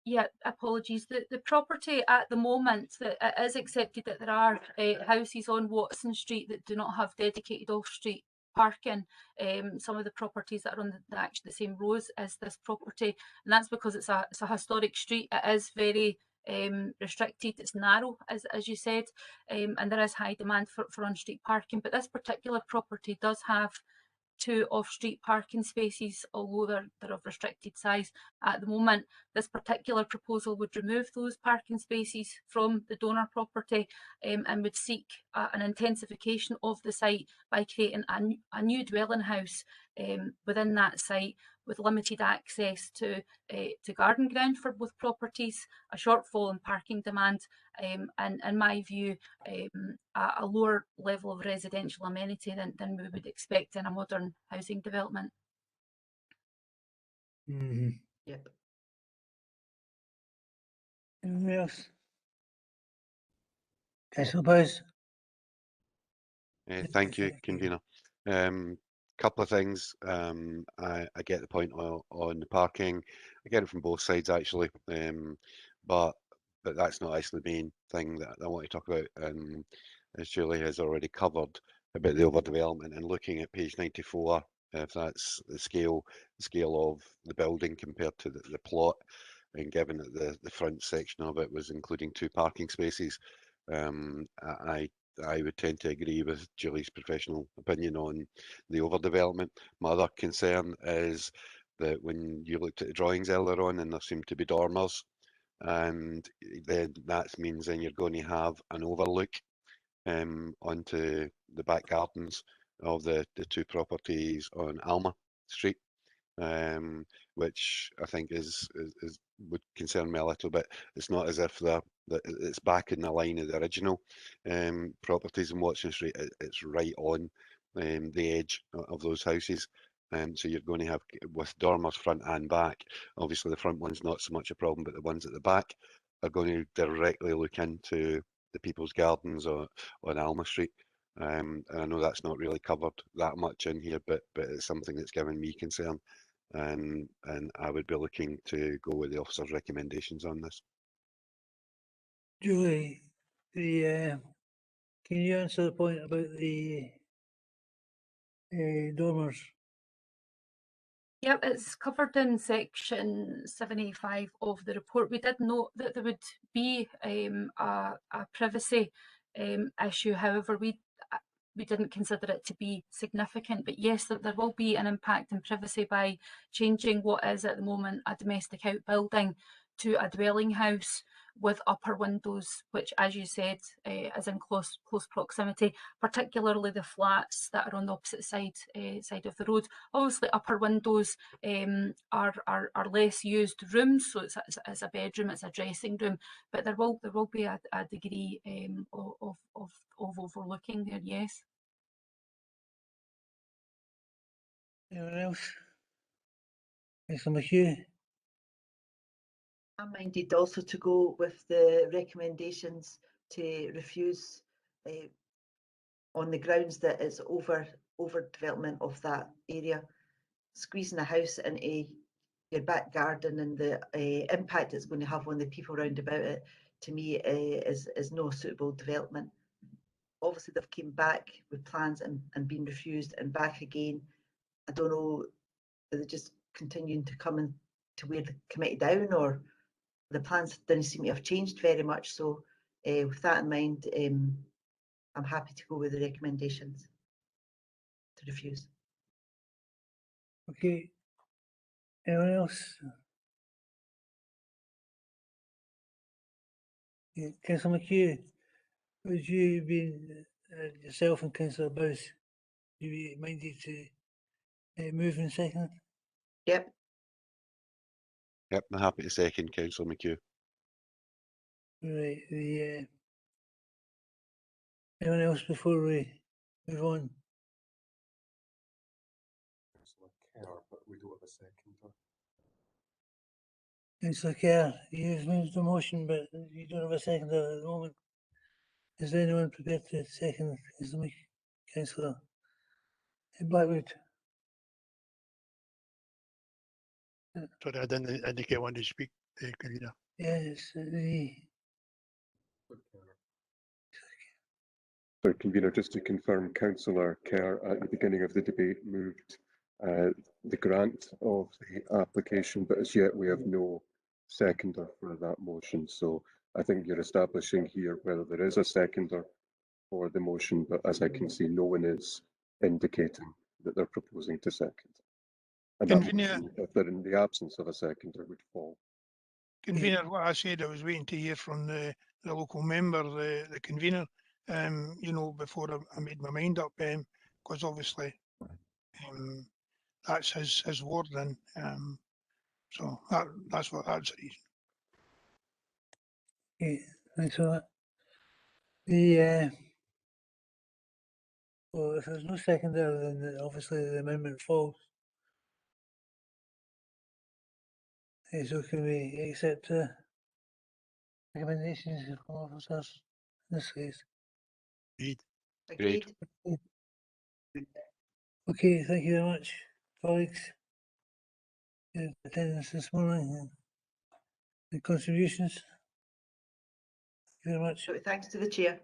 yeah, apologies. The property at the moment that it is accepted that there are houses on Watson Street that do not have dedicated off-street parking. Some of the properties that are on actually the same rows as this property, and that's because it's a historic street. It is very restricted. It's narrow, as you said, and there is high demand for on-street parking. But this particular property does have 2 off-street parking spaces, although they're of restricted size at the moment. This particular proposal would remove those parking spaces from the donor property and would seek an intensification of the site by creating a new dwelling house within that site with limited access to garden ground for both properties, a shortfall in parking demand, and in my view, a lower level of residential amenity than we would expect in a modern housing development. Yep. Anything else? Councillor Bowes? Thank you, convener. Couple of things. I get the point on the parking. I get it from both sides actually, but that's not actually the main thing that I want to talk about. As Julie has already covered about the overdevelopment and looking at page 94, if that's the scale of the building compared to the plot, and given that the front section of it was including 2 parking spaces, I would tend to agree with Julie's professional opinion on the overdevelopment. My other concern is that when you looked at the drawings earlier on and there seemed to be dormers, and then that means then you're going to have an overlook onto the back gardens of the 2 properties on Alma Street, which I think would concern me a little bit. It's not as if it's back in the line of the original properties in Watson Street. It's right on the edge of those houses. So you're going to have, with dormers front and back, obviously the front one's not so much a problem, but the ones at the back are going to directly look into the people's gardens on Alma Street. And I know that's not really covered that much in here, but it's something that's given me concern. And I would be looking to go with the officer's recommendations on this. Julie, can you answer the point about the dormers? Yep, it's covered in section 785 of the report. We did note that there would be a privacy issue. However, we didn't consider it to be significant. But yes, there will be an impact on privacy by changing what is at the moment a domestic outbuilding to a dwelling house with upper windows, which, as you said, is in close proximity, particularly the flats that are on the opposite side of the road. Obviously, upper windows are less used rooms, so it's a bedroom, it's a dressing room, but there will be a degree of overlooking there. Yes. Anyone else? Councillor McHugh. I'm minded also to go with the recommendations to refuse on the grounds that it's over development of that area. Squeezing a house into your back garden and the impact it's going to have on the people round about it, to me, is no suitable development. Obviously, they've came back with plans and been refused and back again. I don't know, are they just continuing to come in to wear the committee down, or the plans didn't seem to have changed very much. So with that in mind, I'm happy to go with the recommendations to refuse. Okay. Anyone else? Yeah. Councillor McHugh, would you be yourself and Councillor Bowes, you be minded to move in second? Yep. Yep, I'm happy to second Councillor McHugh. Right. Anyone else before we move on? Councillor Kerr, but we don't have a seconder. Councillor Kerr, you've moved the motion, but you don't have a seconder at the moment. Is there anyone prepared to second Councillor Blackwood? Sorry, I didn't indicate one to speak, convener. Yes, So, convener, just to confirm, Councillor Kerr at the beginning of the debate moved the grant of the application, but as yet we have no seconder for that motion. So I think you're establishing here whether there is a seconder for the motion, but as I can see, no one is indicating that they're proposing to second. And that motion, if they're in the absence of a seconder, would fall. Convener, what I said, I was waiting to hear from the local member, the convener, you know, before I made my mind up, because obviously that's his ward then. So that's the reason. Okay, thanks for that. Well, if there's no seconder, then obviously the amendment falls. So can we accept recommendations of officers in this case? Agreed. Okay, thank you very much, colleagues. Your attendance this morning and contributions. Thank you very much. Thanks to the chair.